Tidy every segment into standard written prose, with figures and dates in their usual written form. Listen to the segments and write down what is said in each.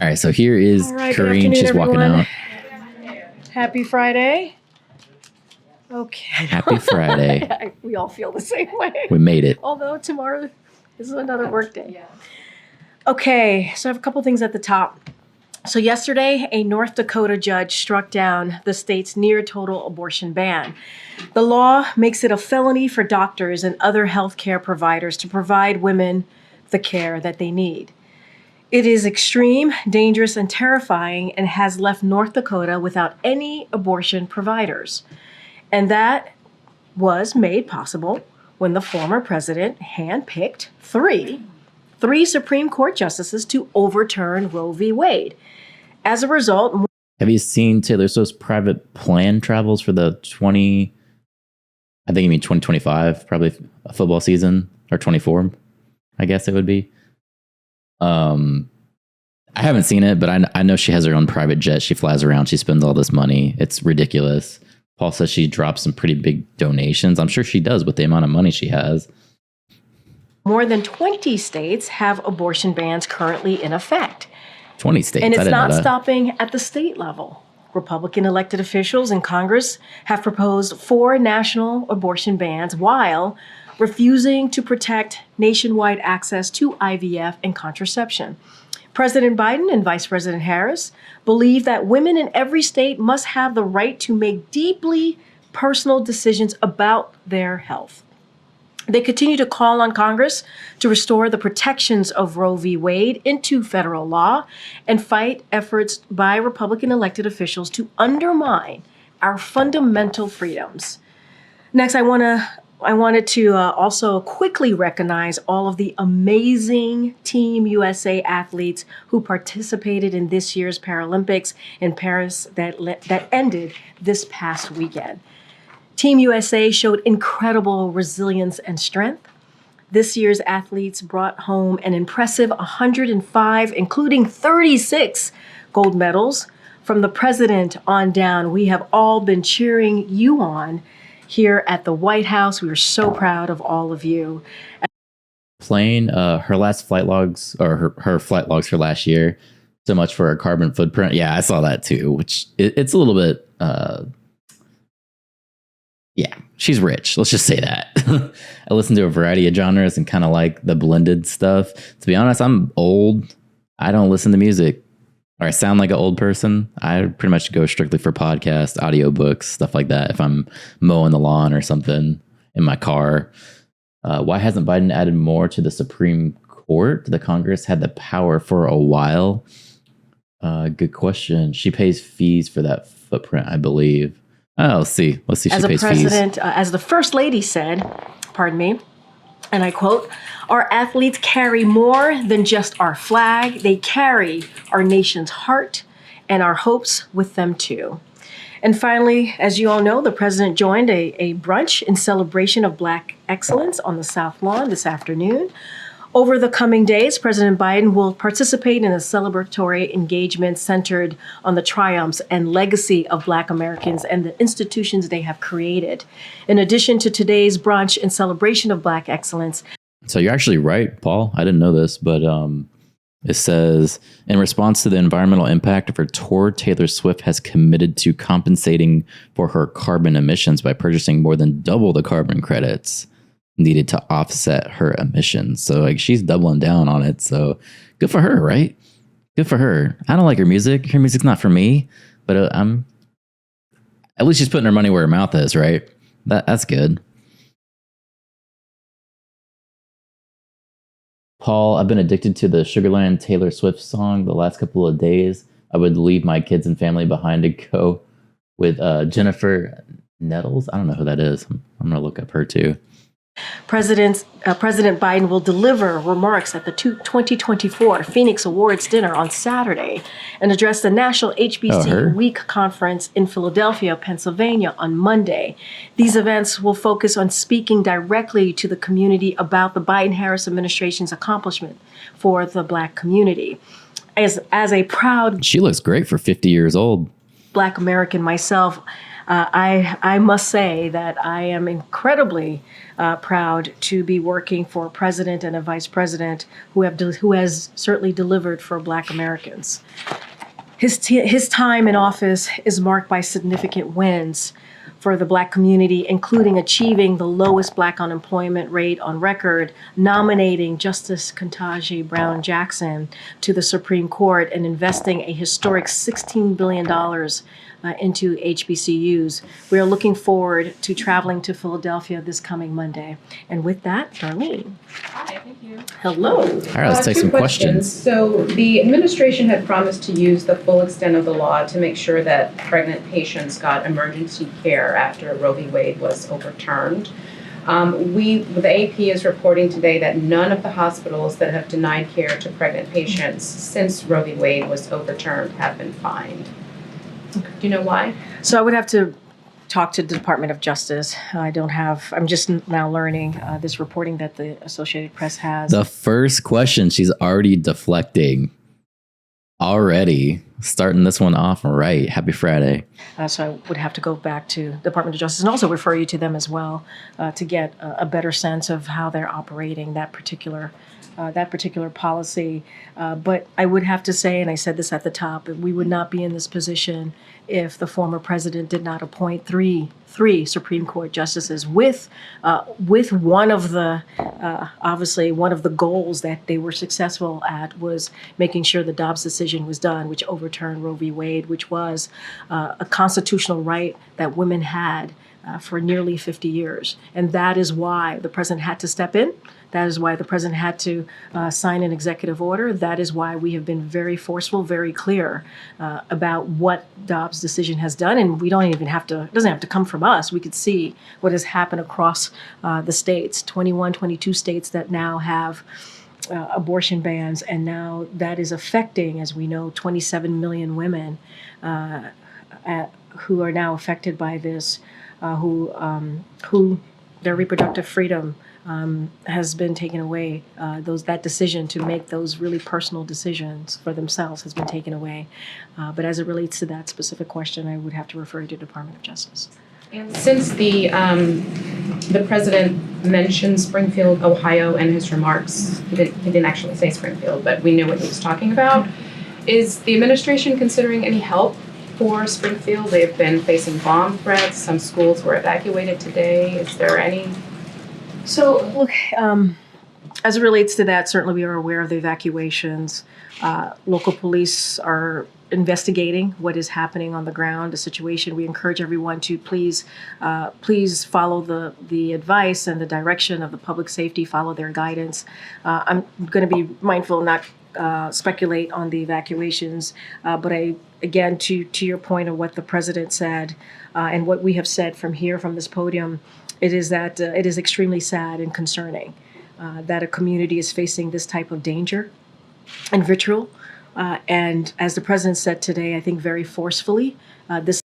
right, so here is Karine. She's walking out. Happy Friday. Okay. Happy Friday. We all feel the same way. We made it. Although tomorrow is another work day. Yeah. Okay, so I have a couple things at the top. So yesterday, a North Dakota judge struck down the state's near total abortion ban. The law makes it a felony for doctors and other healthcare providers to provide women the care that they need. It is extreme, dangerous, and terrifying, and has left North Dakota without any abortion providers. And that was made possible when the former president handpicked three Supreme Court justices to overturn Roe v. Wade. As a result, have you seen Taylor Swift's private plane travels for the 2025, probably a football season, or 24, I guess it would be. I haven't seen it, but I know she has her own private jet. She flies around. She spends all this money. It's ridiculous. Paul says she drops some pretty big donations. I'm sure she does with the amount of money she has. More than 20 states have abortion bans currently in effect. 20 states. And it's not stopping at the state level. Republican elected officials in Congress have proposed 4 national abortion bans while refusing to protect nationwide access to IVF and contraception. President Biden and Vice President Harris believe that women in every state must have the right to make deeply personal decisions about their health. They continue to call on Congress to restore the protections of Roe v. Wade into federal law and fight efforts by Republican elected officials to undermine our fundamental freedoms. Next, I wanted to also quickly recognize all of the amazing Team USA athletes who participated in this year's Paralympics in Paris that ended this past weekend. Team USA showed incredible resilience and strength. This year's athletes brought home an impressive 105, including 36 gold medals. From the president on down, we have all been cheering you on here at the White House. We are so proud of all of you. Playing her last flight logs, or her flight logs for last year, so much for her carbon footprint. Yeah, I saw that too, which it's a little bit... yeah, she's rich. Let's just say that. I listen to a variety of genres and kind of like the blended stuff. To be honest, I'm old. I don't listen to music, or I sound like an old person. I pretty much go strictly for podcasts, audiobooks, stuff like that. If I'm mowing the lawn or something in my car. Why hasn't Biden added more to the Supreme Court? The Congress had the power for a while. Good question. She pays fees for that footprint, I believe. Oh, let's see. She as pays a president, as the First Lady said, pardon me, and I quote, "Our athletes carry more than just our flag. They carry our nation's heart and our hopes with them too." And finally, as you all know, the president joined a brunch in celebration of Black excellence on the South Lawn this afternoon. Over the coming days, President Biden will participate in a celebratory engagement centered on the triumphs and legacy of Black Americans and the institutions they have created. In addition to today's brunch in celebration of Black excellence. So you're actually right, Paul. I didn't know this, but it says, in response to the environmental impact of her tour, Taylor Swift has committed to compensating for her carbon emissions by purchasing more than double the carbon credits needed to offset her emissions. So like she's doubling down on it. So good for her, right? Good for her. I don't like her music. Her music's not for me, but at least she's putting her money where her mouth is, right? That's good. Paul, I've been addicted to the Sugarland Taylor Swift song the last couple of days. I would leave my kids and family behind to go with Jennifer Nettles. I don't know who that is. I'm going to look up her too. President Biden will deliver remarks at the 2024 Phoenix Awards dinner on Saturday and address the National HBC Week Conference in Philadelphia, Pennsylvania on Monday. These events will focus on speaking directly to the community about the Biden-Harris administration's accomplishment for the Black community. As a proud... She looks great for 50 years old. Black American myself, I must say that I am incredibly proud to be working for a president and a vice president who has certainly delivered for Black Americans. His time in office is marked by significant wins for the Black community, including achieving the lowest Black unemployment rate on record, nominating Justice Ketanji Brown Jackson to the Supreme Court, and investing a historic $16 billion into HBCUs. We are looking forward to traveling to Philadelphia this coming Monday. And with that, Darlene. Hi, thank you. Hello. All right, let's take some questions. So the administration had promised to use the full extent of the law to make sure that pregnant patients got emergency care after Roe v. Wade was overturned. The AP is reporting today that none of the hospitals that have denied care to pregnant patients since Roe v. Wade was overturned have been fined. Do you know why? So I would have to talk to the Department of Justice. I'm just now learning this reporting that the Associated Press has. The first question, she's already deflecting. Already starting this one off right. Happy Friday. So I would have to go back to the Department of Justice and also refer you to them as well to get a better sense of how they're operating that particular policy. But I would have to say, and I said this at the top, we would not be in this position if the former president did not appoint three Supreme Court justices with one of the obviously one of the goals that they were successful at was making sure the Dobbs decision was done, which overturned Roe v. Wade, which was a constitutional right that women had for nearly 50 years. And that is why the president had to step in. That is why the president had to sign an executive order. That is why we have been very forceful, very clear about what Dobbs' decision has done. And we don't even have to, it doesn't have to come from us. We could see what has happened across the states, 21, 22 states that now have abortion bans. And now that is affecting, as we know, 27 million women who are now affected by this, who their reproductive freedom has been taken away. That decision to make those really personal decisions for themselves has been taken away. But as it relates to that specific question, I would have to refer you to the Department of Justice. And since the president mentioned Springfield, Ohio, in his remarks, he didn't actually say Springfield, but we knew what he was talking about. Is the administration considering any help for Springfield? They've been facing bomb threats. Some schools were evacuated today. Is there any? So, look, as it relates to that, certainly we are aware of the evacuations. Local police are investigating what is happening on the ground, the situation. We encourage everyone to please follow the advice and the direction of the public safety, follow their guidance. I'm going to be mindful not speculate on the evacuations, but again, to your point of what the president said and what we have said from this podium, it is that it is extremely sad and concerning that a community is facing this type of danger and vitriol. And as the president said today, I think very forcefully,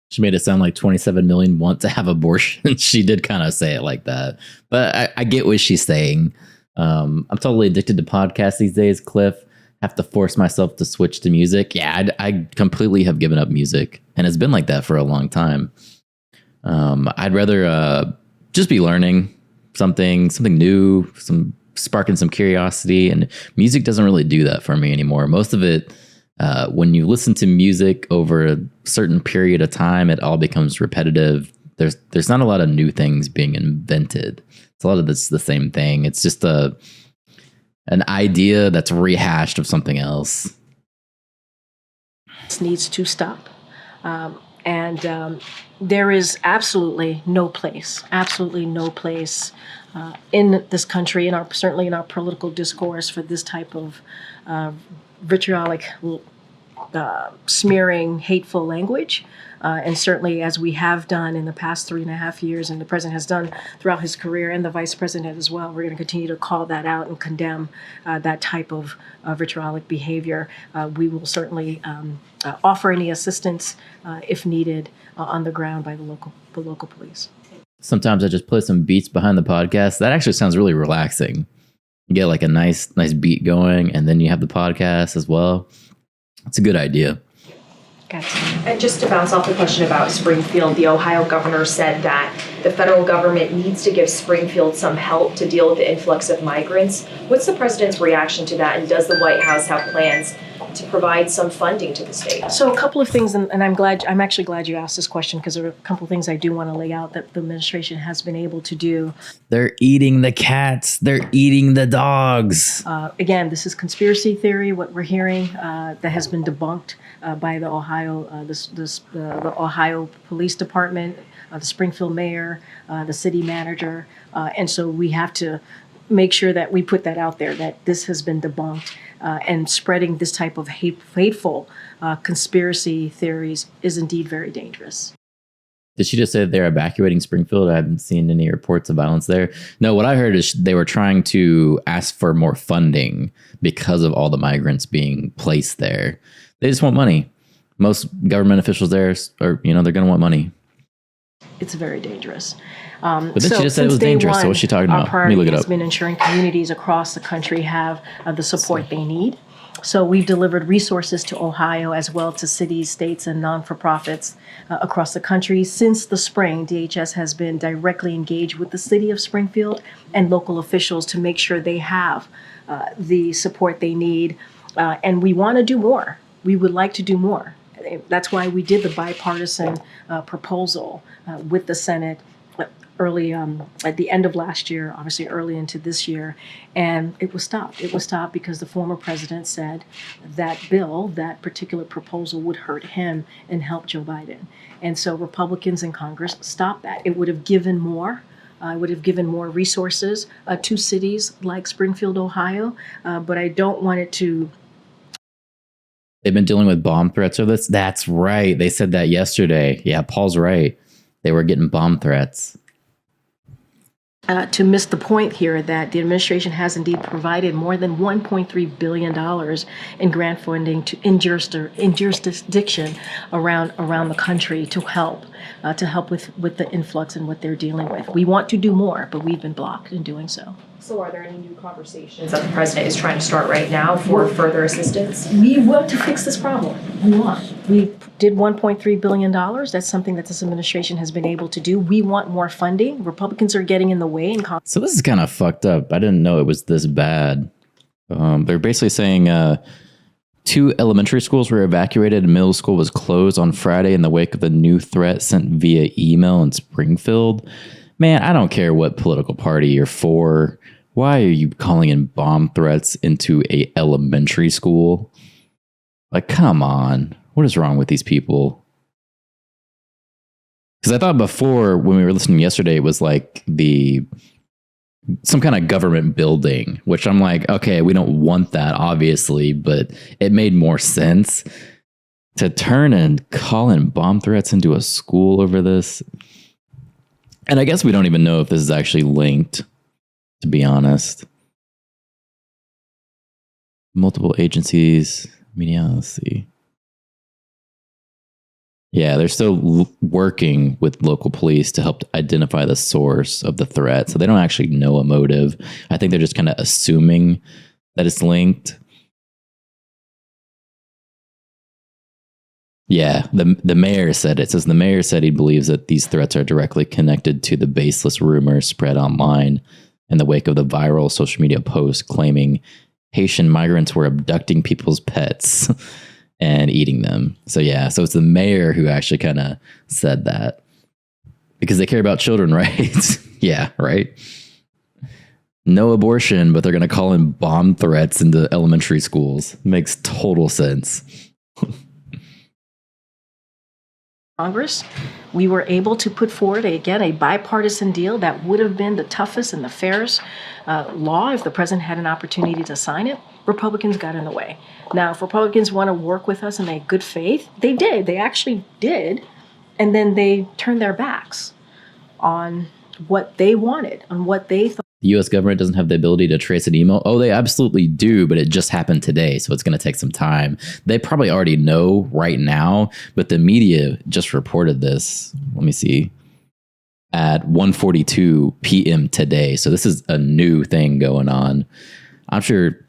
She made it sound like 27 million want to have abortions. She did kind of say it like that, but I get what she's saying. I'm totally addicted to podcasts these days, Cliff. Have to force myself to switch to music. Yeah, I completely have given up music, and it's been like that for a long time. I'd rather just be learning something new, sparking some curiosity, and music doesn't really do that for me anymore. Most of it, when you listen to music over a certain period of time, it all becomes repetitive. There's not a lot of new things being invented. It's a lot of this the same thing. It's just an idea that's rehashed of something else. This needs to stop. And there is absolutely no place in this country, certainly in our political discourse, for this type of vitriolic, smearing, hateful language. And certainly, as we have done in the past 3.5 years, and the president has done throughout his career, and the vice president as well, we're going to continue to call that out and condemn that type of vitriolic behavior. We will certainly offer any assistance if needed on the ground by the local police. Sometimes I just play some beats behind the podcast. That actually sounds really relaxing. You get like a nice beat going, and then you have the podcast as well. It's a good idea. Gotcha. And just to bounce off the question about Springfield, the Ohio governor said that the federal government needs to give Springfield some help to deal with the influx of migrants. What's the president's reaction to that, and does the White House have plans to provide some funding to the state? So a couple of things, and I'm actually glad you asked this question, because there are a couple of things I do want to lay out that the administration has been able to do. They're eating the cats. They're eating the dogs. Again, this is conspiracy theory, what we're hearing, that has been debunked by the Ohio, the Ohio Police Department, the Springfield mayor, the city manager. And so we have to make sure that we put that out there, that this has been debunked. And spreading this type of hateful conspiracy theories is indeed very dangerous. Did she just say that they're evacuating Springfield? I haven't seen any reports of violence there. No, what I heard is they were trying to ask for more funding because of all the migrants being placed there. They just want money. Most government officials there are, they're going to want money. It's very dangerous. But then she just said it was dangerous. So what's she talking about? Let me look it up. Our priority has been ensuring communities across the country have the support they need. So we've delivered resources to Ohio as well to cities, states, and non-for-profits across the country. Since the spring, DHS has been directly engaged with the city of Springfield and local officials to make sure they have the support they need. And we want to do more. We would like to do more. That's why we did the bipartisan proposal with the Senate early at the end of last year, obviously early into this year, and it was stopped. It was stopped because the former president said that that particular proposal would hurt him and help Joe Biden. And so Republicans in Congress stopped that. It would have given more. It would have given more resources to cities like Springfield, Ohio, but I don't want it to. They've been dealing with bomb threats or this. That's right. They said that yesterday. Yeah, Paul's right. They were getting bomb threats. To miss the point here that the administration has indeed provided more than $1.3 billion in grant funding in jurisdiction around the country to help with the influx and what they're dealing with. We want to do more, but we've been blocked in doing so. So are there any new conversations that the president is trying to start right now for further assistance? We want to fix this problem. We did $1.3 billion. That's something that this administration has been able to do. We want more funding. Republicans are getting in the way. So this is kind of fucked up. I didn't know it was this bad. They're basically saying 2 elementary schools were evacuated and middle school was closed on Friday in the wake of the new threat sent via email in Springfield. Man, I don't care what political party you're for. Why are you calling in bomb threats into a elementary school? Like, come on. What is wrong with these people? Because I thought before, when we were listening yesterday, it was like some kind of government building, which I'm like, okay, we don't want that, obviously, but it made more sense to turn and call in bomb threats into a school over this. And I guess we don't even know if this is actually linked, to be honest. Multiple agencies, media, let's see. Yeah, they're still working with local police to help identify the source of the threat. So they don't actually know a motive. I think they're just kind of assuming that it's linked. Yeah, the mayor said it. It says the mayor said he believes that these threats are directly connected to the baseless rumors spread online in the wake of the viral social media post claiming Haitian migrants were abducting people's pets and eating them. So yeah, so it's the mayor who actually kind of said that because they care about children, right? Yeah, right. No abortion, but they're going to call in bomb threats into elementary schools. Makes total sense. Congress, we were able to put forward, a bipartisan deal that would have been the toughest and the fairest law if the president had an opportunity to sign it. Republicans got in the way. Now, if Republicans want to work with us in a good faith, they did. They actually did. And then they turned their backs on what they wanted, on what they thought. The U.S. government doesn't have the ability to trace an email. Oh, they absolutely do, but it just happened today, so it's going to take some time. They probably already know right now, but the media just reported this. Let me see. At 1:42 p.m. today. So this is a new thing going on. I'm sure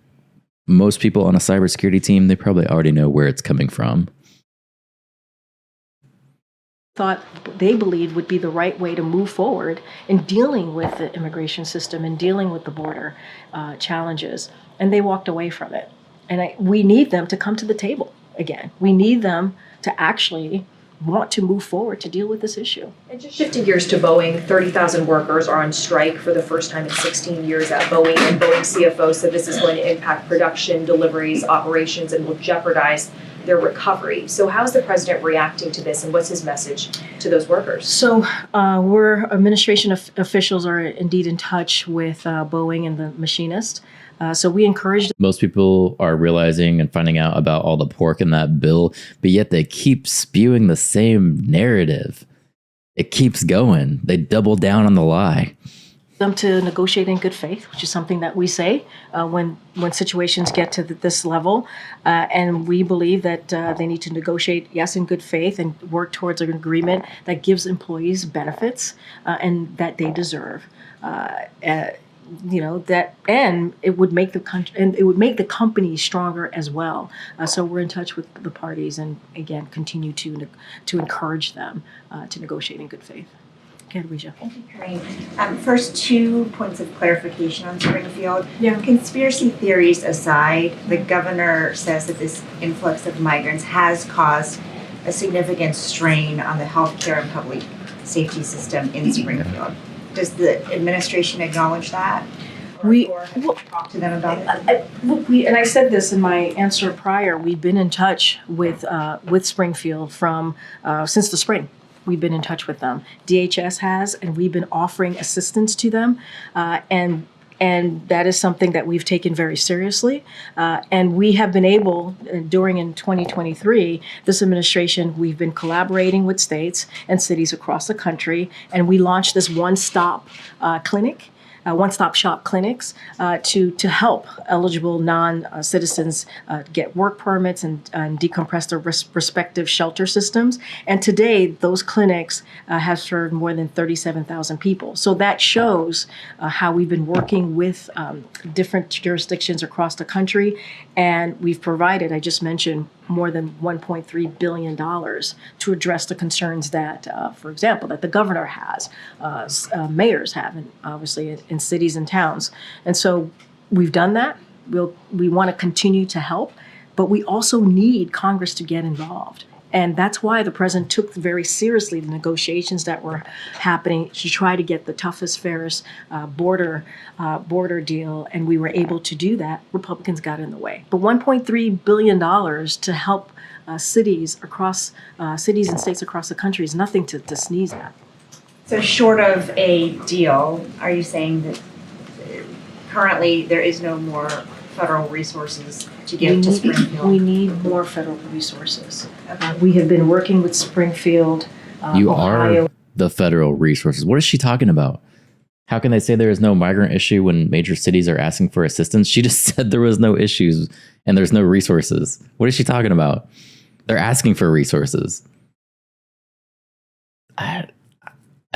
most people on a cybersecurity team, they probably already know where it's coming from. thought they believed would be the right way to move forward in dealing with the immigration system and dealing with the border challenges, and they walked away from it. And we need them to come to the table again. We need them to actually want to move forward to deal with this issue. And just shifting gears to Boeing, 30,000 workers are on strike for the first time in 16 years at Boeing, and Boeing CFO said this is going to impact production, deliveries, operations, and will jeopardize their recovery. So how is the president reacting to this, and what's his message to those workers? So we're administration officials are indeed in touch with Boeing and the machinist. So we encourage. Most people are realizing and finding out about all the pork in that bill, but yet they keep spewing the same narrative. It keeps going. They double down on the lie. Them to negotiate in good faith, which is something that we say when situations get to this level, and we believe that they need to negotiate, yes, in good faith, and work towards an agreement that gives employees benefits and that they deserve. That, and it would make the country, and it would make the company stronger as well. So we're in touch with the parties, and again, continue to encourage them to negotiate in good faith. Okay, Louisa. Thank you, Karine. First, 2 points of clarification on Springfield. Yeah. Conspiracy theories aside, the governor says that this influx of migrants has caused a significant strain on the healthcare and public safety system in Springfield. Does the administration acknowledge that? Or have you talked to them about it? And I said this in my answer prior. We've been in touch with Springfield since the spring. We've been in touch with them. DHS has, and we've been offering assistance to them, and that is something that we've taken very seriously. And we have been able, in 2023, this administration, we've been collaborating with states and cities across the country, and we launched this one-stop shop clinics to help eligible non-citizens get work permits and decompress their respective shelter systems. And today, those clinics have served more than 37,000 people. So that shows how we've been working with different jurisdictions across the country. And we've provided, I just mentioned, more than $1.3 billion to address the concerns that, for example, that the governor has, mayors have, and obviously in cities and towns. And so we've done that. We want to continue to help, but we also need Congress to get involved. And that's why the president took very seriously the negotiations that were happening to try to get the toughest, fairest border deal, and we were able to do that. Republicans got in the way. But $1.3 billion to help cities and states across the country is nothing to sneeze at. So short of a deal, are you saying that currently there is no more federal resources to give to Springfield? We need more federal resources. We have been working with Springfield, You Ohio. are the federal resources. What is she talking about? How can they say there is no migrant issue when major cities are asking for assistance? She just said there was no issues and there's no resources. What is she talking about? They're asking for resources. I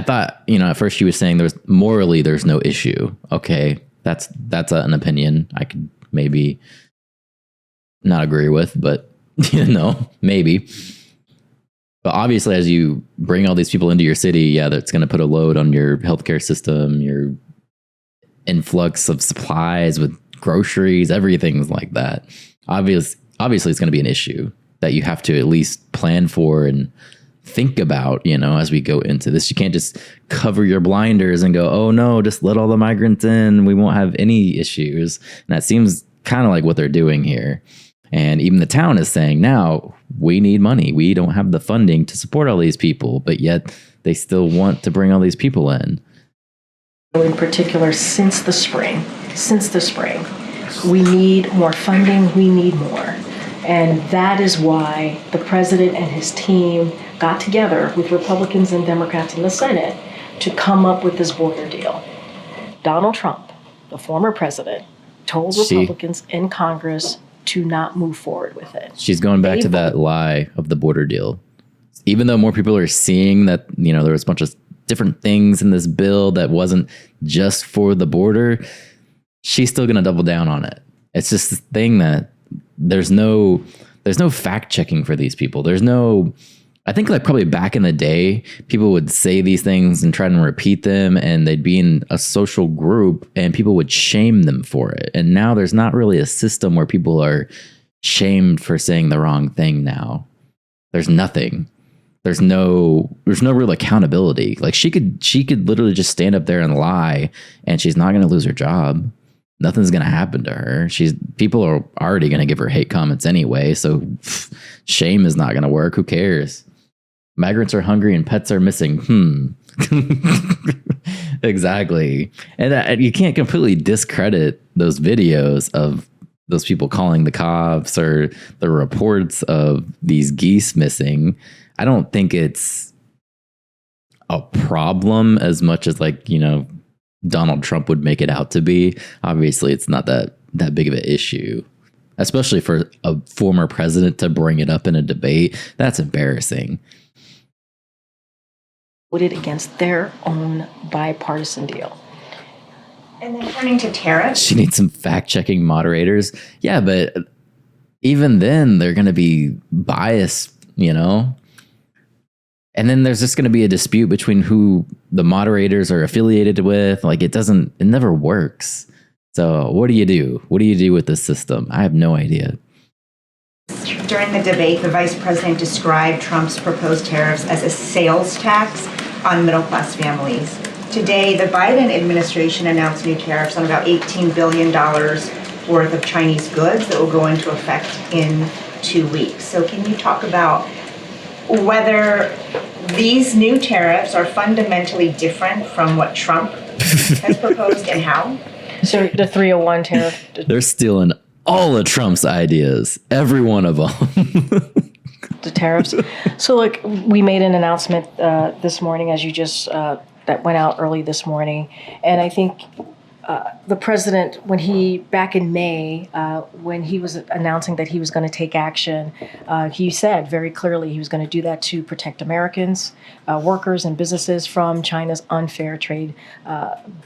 thought, at first she was saying there's no issue. Okay, that's an opinion I could maybe not agree with, but maybe. But obviously, as you bring all these people into your city, that's going to put a load on your healthcare system, your influx of supplies with groceries, everything's like that. Obviously, it's going to be an issue that you have to at least plan for and think about, as we go into this. You can't just cover your blinders and go, oh no, just let all the migrants in. We won't have any issues. And that seems kind of like what they're doing here. And even the town is saying now, we need money. We don't have the funding to support all these people, but yet they still want to bring all these people in. In particular, since the spring, we need more funding, we need more. And that is why the president and his team got together with Republicans and Democrats in the Senate to come up with this border deal. Donald Trump, the former president, told Republicans in Congress to not move forward with it. She's going back to that lie of the border deal. Even though more people are seeing that, there was a bunch of different things in this bill that wasn't just for the border, she's still going to double down on it. It's just this thing that there's no fact checking for these people. There's no I think like probably back in the day, people would say these things and try to repeat them, and they'd be in a social group and people would shame them for it. And now there's not really a system where people are shamed for saying the wrong thing now. There's nothing. There's no real accountability. Like she could literally just stand up there and lie and she's not going to lose her job. Nothing's going to happen to her. People are already going to give her hate comments anyway. So shame is not going to work. Who cares? Migrants are hungry and pets are missing. Exactly. And you can't completely discredit those videos of those people calling the cops or the reports of these geese missing. I don't think it's a problem as much as like, Donald Trump would make it out to be. Obviously, it's not that big of an issue, especially for a former president to bring it up in a debate. That's embarrassing. Voted against their own bipartisan deal. And then turning to tariffs. She needs some fact-checking moderators. Yeah, but even then, they're going to be biased, And then there's just going to be a dispute between who the moderators are affiliated with. Like it never works. So what do you do? What do you do with this system? I have no idea. During the debate, the vice president described Trump's proposed tariffs as a sales tax on middle-class families. Today, the Biden administration announced new tariffs on about $18 billion worth of Chinese goods that will go into effect in 2 weeks. So can you talk about whether these new tariffs are fundamentally different from what Trump has proposed and how? So the 301 tariff. They're stealing all of Trump's ideas, every one of them. The tariffs. So look, we made an announcement this morning, as you just, that went out early this morning. And I think the president, back in May, when he was announcing that he was going to take action, he said very clearly he was going to do that to protect Americans, workers and businesses from China's unfair trade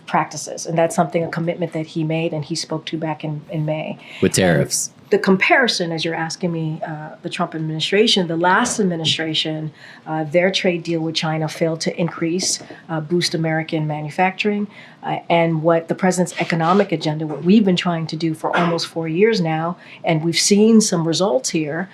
practices. And that's a commitment that he made and he spoke to back in May. With tariffs. The comparison, as you're asking me, the Trump administration, the last administration, their trade deal with China failed to boost American manufacturing. And what the president's economic agenda, what we've been trying to do for almost 4 years now, and we've seen some results here,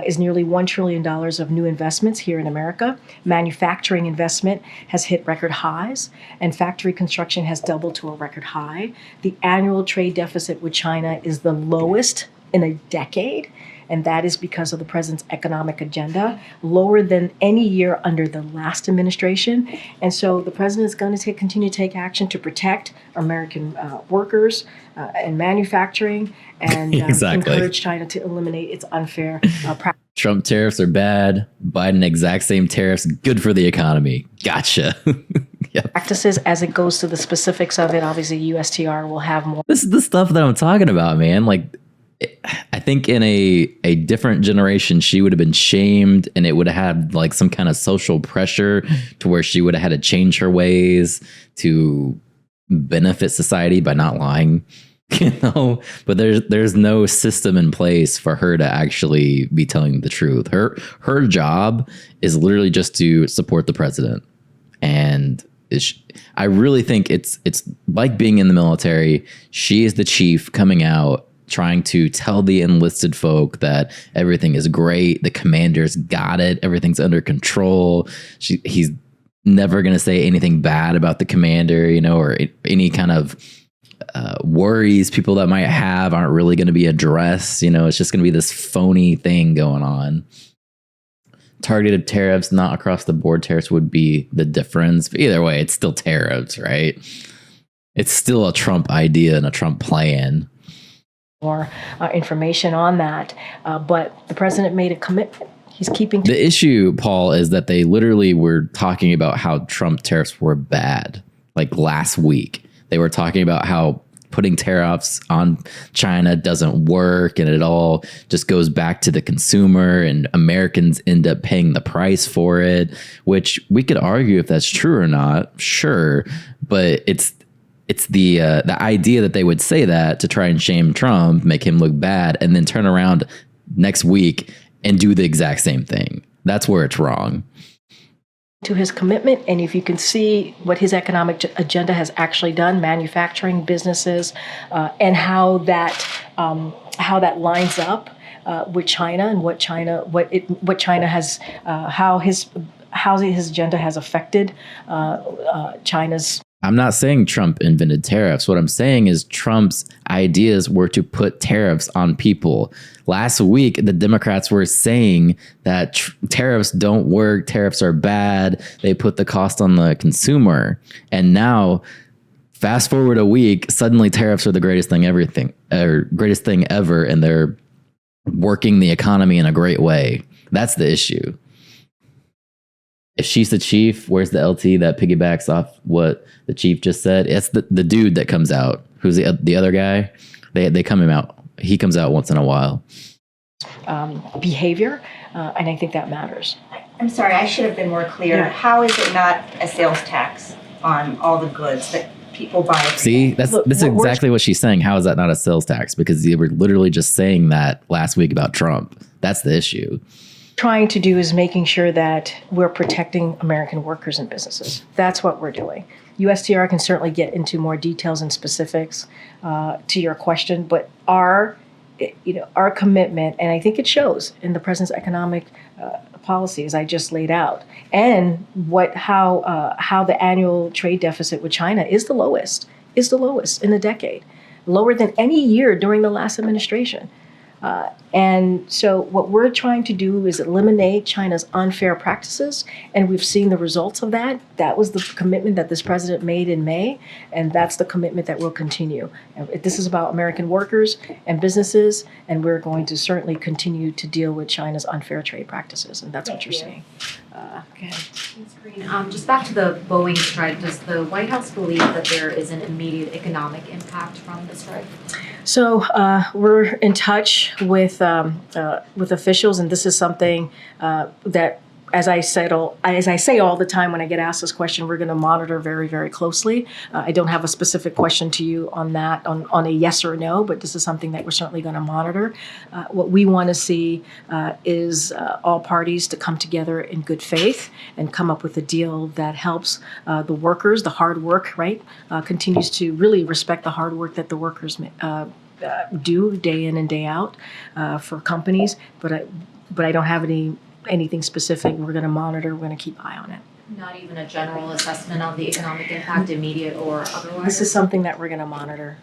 is nearly $1 trillion of new investments here in America. Manufacturing investment has hit record highs, and factory construction has doubled to a record high. The annual trade deficit with China is the lowest in a decade, and that is because of the president's economic agenda, lower than any year under the last administration. And so the president is going to continue to take action to protect American workers and manufacturing and Exactly. Encourage China to eliminate its unfair practices. Trump tariffs are bad. Biden exact same tariffs, good for the economy. Gotcha. Yep. Practices as it goes to the specifics of it. Obviously, USTR will have more. This is the stuff that I'm talking about, man. Like, I think in a different generation, she would have been shamed and it would have had like some kind of social pressure to where she would have had to change her ways to benefit society by not lying, but there's no system in place for her to actually be telling the truth. Her job is literally just to support the president. And I really think it's like being in the military. She is the chief coming out, trying to tell the enlisted folk that everything is great. The commander's got it. Everything's under control. He's never going to say anything bad about the commander, or any kind of worries people that might have aren't really going to be addressed. It's just going to be this phony thing going on. Targeted tariffs, not across the board tariffs would be the difference. But either way, it's still tariffs, right? It's still a Trump idea and a Trump plan. More information on that, but the president made a commitment. He's keeping the issue, Paul, is that they literally were talking about how Trump tariffs were bad. Like last week, they were talking about how putting tariffs on China doesn't work and it all just goes back to the consumer and Americans end up paying the price for it, which we could argue if that's true or not. Sure, but it's the idea that they would say that to try and shame Trump, make him look bad, and then turn around next week and do the exact same thing. That's where it's wrong. To his commitment, and if you can see what his economic agenda has actually done, manufacturing businesses, and how that lines up with China and what China has, how his agenda has affected China's. I'm not saying Trump invented tariffs. What I'm saying is Trump's ideas were to put tariffs on people. Last week, the Democrats were saying that tariffs don't work. Tariffs are bad. They put the cost on the consumer. And now, fast forward a week, suddenly tariffs are the greatest thing ever, and they're working the economy in a great way. That's the issue. If she's the chief, where's the LT that piggybacks off what the chief just said? It's the dude that comes out. Who's the other guy? They come him out. He comes out once in a while. Behavior, and I think that matters. I'm sorry, I should have been more clear. Yeah. How is it not a sales tax on all the goods that people buy? See, that's exactly what she's saying. How is that not a sales tax? Because they were literally just saying that last week about Trump. That's the issue. Trying to do is making sure that we're protecting American workers and businesses. That's what we're doing. USTR can certainly get into more details and specifics to your question, but our commitment, and I think it shows in the president's economic policies I just laid out, and how the annual trade deficit with China is the lowest in a decade, lower than any year during the last administration. And so what we're trying to do is eliminate China's unfair practices, and we've seen the results of that. That was the commitment that this president made in May, and that's the commitment that will continue. This is about American workers and businesses, and we're going to certainly continue to deal with China's unfair trade practices, and that's what you're seeing. Okay. Thanks, Karine. Just back to the Boeing strike, does the White House believe that there is an immediate economic impact from the strike? So we're in touch with officials, and this is something that, as I say all the time when I get asked this question, we're going to monitor very, very closely. I don't have a specific question to you on that, on a yes or no, but this is something that we're certainly going to monitor. What we want to see is all parties to come together in good faith and come up with a deal that helps the workers, the hard work, right? Continues to really respect the hard work that the workers do day in and day out for companies. But I don't have anything specific. We're going to monitor. We're going to keep eye on it. Not even a general assessment on the economic impact, immediate or otherwise? This is something that we're going to monitor.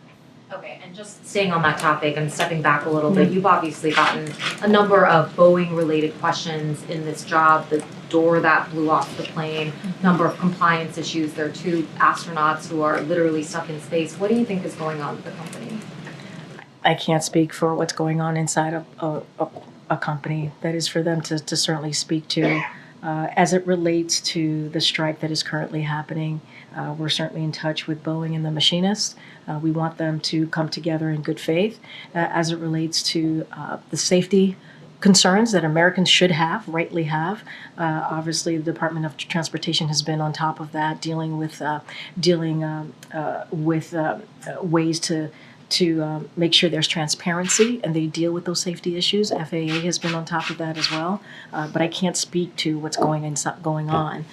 Okay, and just staying on that topic and stepping back a little bit, you've obviously gotten a number of Boeing-related questions in this job, the door that blew off the plane, number of compliance issues. There are 2 astronauts who are literally stuck in space. What do you think is going on with the company? I can't speak for what's going on inside a company. That is for them to certainly speak to. As it relates to the strike that is currently happening, we're certainly in touch with Boeing and the machinists. We want them to come together in good faith as it relates to the safety concerns that Americans should have, rightly have. Obviously, the Department of Transportation has been on top of that, dealing with ways to make sure there's transparency and they deal with those safety issues. FAA has been on top of that as well. But I can't speak to what's going on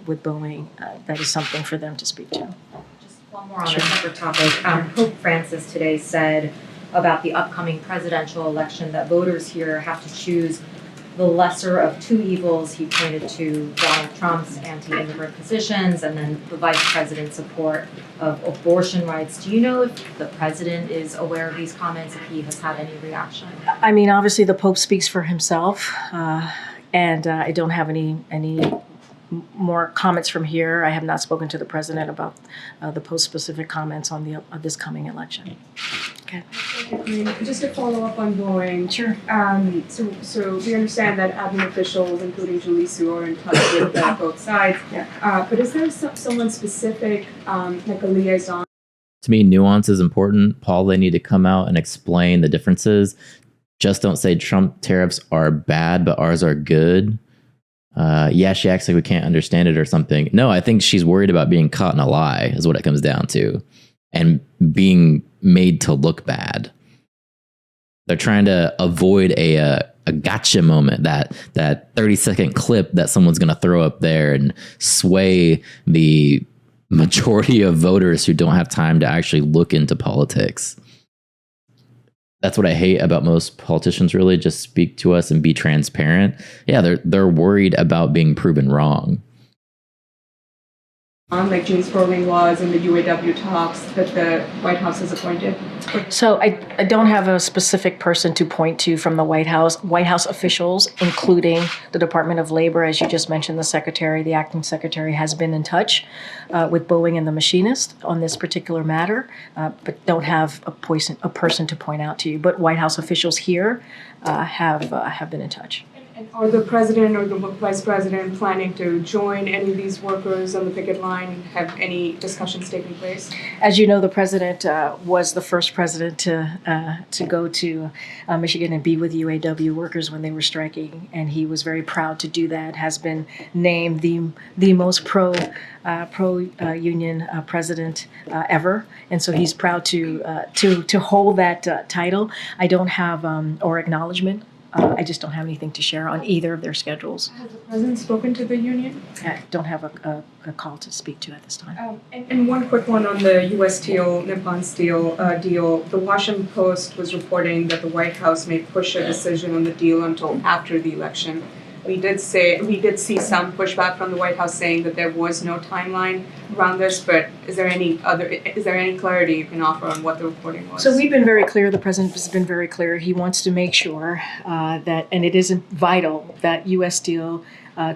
with Boeing. That is something for them to speak to. Just one more on a separate topic. Pope Francis today said about the upcoming presidential election that voters here have to choose the lesser of 2 evils. He pointed to Donald Trump's anti-immigrant positions and then the vice president's support of abortion rights. Do you know if the president is aware of these comments, if he has had any reaction? I mean, obviously the Pope speaks for himself, and I don't have any more comments from here. I have not spoken to the president about the Pope's specific comments on this coming election. Okay. Just to follow up on Boeing. Sure. So we understand that admin officials, including Julie Su, are in touch with both sides. Yeah. But is there someone specific, like a liaison? To me, nuance is important. Paul, they need to come out and explain the differences. Just don't say Trump tariffs are bad, but ours are good. Yeah, she acts like we can't understand it or something. No, I think she's worried about being caught in a lie is what it comes down to, and being made to look bad. They're trying to avoid a a gotcha moment, that 30-second clip that someone's going to throw up there and sway the majority of voters who don't have time to actually look into politics. That's what I hate about most politicians, really. Just speak to us and be transparent. Yeah, they're worried about being proven wrong. Like James Sterling was in the UAW talks that the White House has appointed? So I don't have a specific person to point to from the White House. White House officials, including the Department of Labor, as you just mentioned, the acting secretary has been in touch with Boeing and the machinist on this particular matter, but don't have a person to point out to you. But White House officials here have been in touch. And are the president or the vice president planning to join any of these workers on the picket line? Have any discussions taken place? As you know, the president was the first president to go to Michigan and be with UAW workers when they were striking, and he was very proud to do that. Has been named the most pro union president ever, and so he's proud to hold that title. I don't have or acknowledgement. I just don't have anything to share on either of their schedules. Has the president spoken to the union? I don't have a call to speak to at this time. And one quick one on the U.S. Steel, Nippon Steel deal. The Washington Post was reporting that the White House may push a decision on the deal until after the election. We did see some pushback from the White House saying that there was no timeline around this, but is there any clarity you can offer on what the reporting was? So we've been very clear, the president has been very clear, he wants to make sure that, and it is vital, that U.S. Steel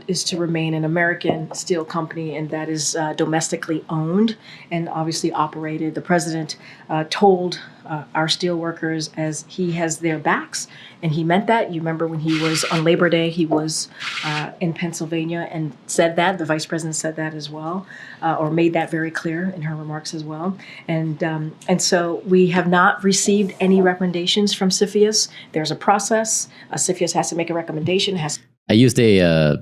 is to remain an American steel company, and that is domestically owned and obviously operated. The president told our steel workers as he has their backs, and he meant that. You remember when he was on Labor Day, he was in Pennsylvania and said that. The vice president said that as well, or made that very clear in her remarks as well. And so we have not received any recommendations from CFIUS. There's a process. CFIUS has to make a recommendation. I used a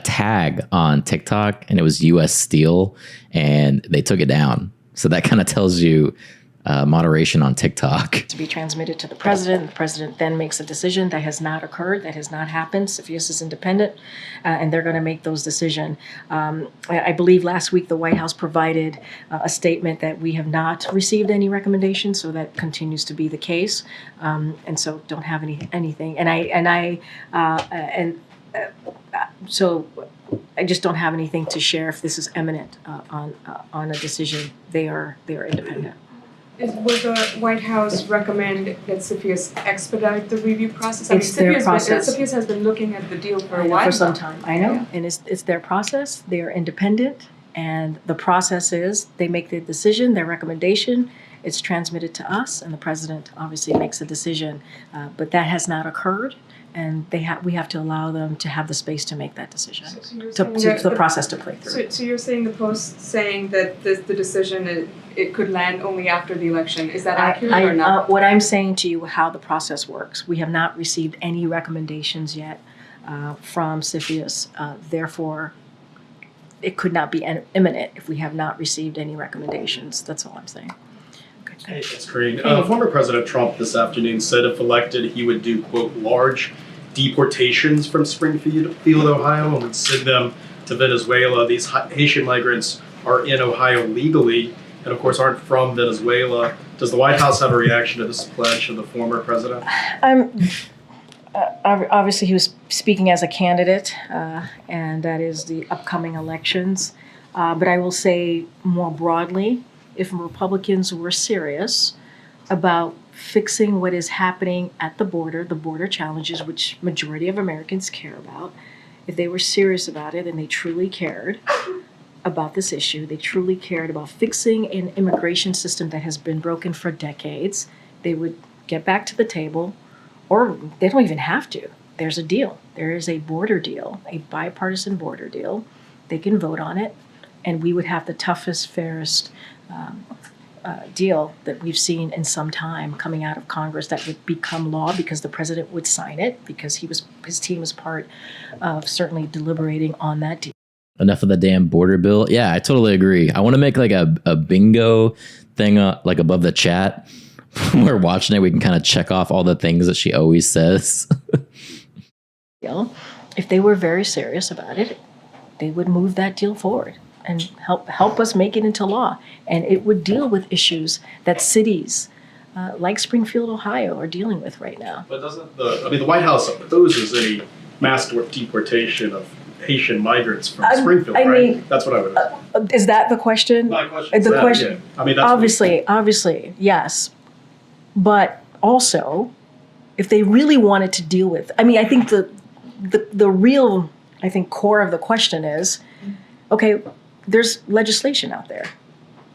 tag on TikTok, and it was U.S. Steel, and they took it down. So that kind of tells you moderation on TikTok. To be transmitted to the president. The president then makes a decision. That has not occurred. That has not happened. CFIUS is independent, and they're going to make those decisions. I believe last week the White House provided a statement that we have not received any recommendations, so that continues to be the case. And so don't have anything. So I just don't have anything to share if this is imminent on a decision. They are independent. Will the White House recommend that CFIUS expedite the review process? It's their process. CFIUS has been looking at the deal for a while. For some time, I know. Yeah. And it's their process. They are independent. And the process is they make the decision, their recommendation. It's transmitted to us, and the president obviously makes a decision. But that has not occurred. And we have to allow them to have the space to make that decision, the process to play through. So you're saying the Post saying that the decision it could land only after the election. Is that accurate or not? What I'm saying to you, how the process works, we have not received any recommendations yet from CFIUS. Therefore, it could not be imminent if we have not received any recommendations. That's all I'm saying. Hey, it's Karine. Former President Trump this afternoon said if elected, he would do, quote, large deportations from Springfield, Ohio, and would send them to Venezuela. These Haitian migrants are in Ohio legally and, of course, aren't from Venezuela. Does the White House have a reaction to this pledge of the former president? Obviously, he was speaking as a candidate, and that is the upcoming elections. But I will say more broadly, if Republicans were serious about fixing what is happening at the border challenges, which majority of Americans care about, if they were serious about it and they truly cared about this issue, they truly cared about fixing an immigration system that has been broken for decades, they would get back to the table, or they don't even have to. There's a deal. There is a border deal, a bipartisan border deal. They can vote on it, and we would have the toughest, fairest deal that we've seen in some time coming out of Congress that would become law because the president would sign it because his team was part of certainly deliberating on that deal. Enough of the damn border bill. Yeah, I totally agree. I want to make like a bingo thing like above the chat. When we're watching it, we can kind of check off all the things that she always says. deal, if they were very serious about it, they would move that deal forward and help us make it into law. And it would deal with issues that cities like Springfield, Ohio, are dealing with right now. But doesn't the White House opposes any mass deportation of Haitian migrants from Springfield, I right? mean, That's what I would. Is that the question? My question is The that, question, yeah. I mean, that's obviously, yes. But also, if they really wanted to deal with, I mean, I think the real, I think, core of the question is, okay, there's legislation out there.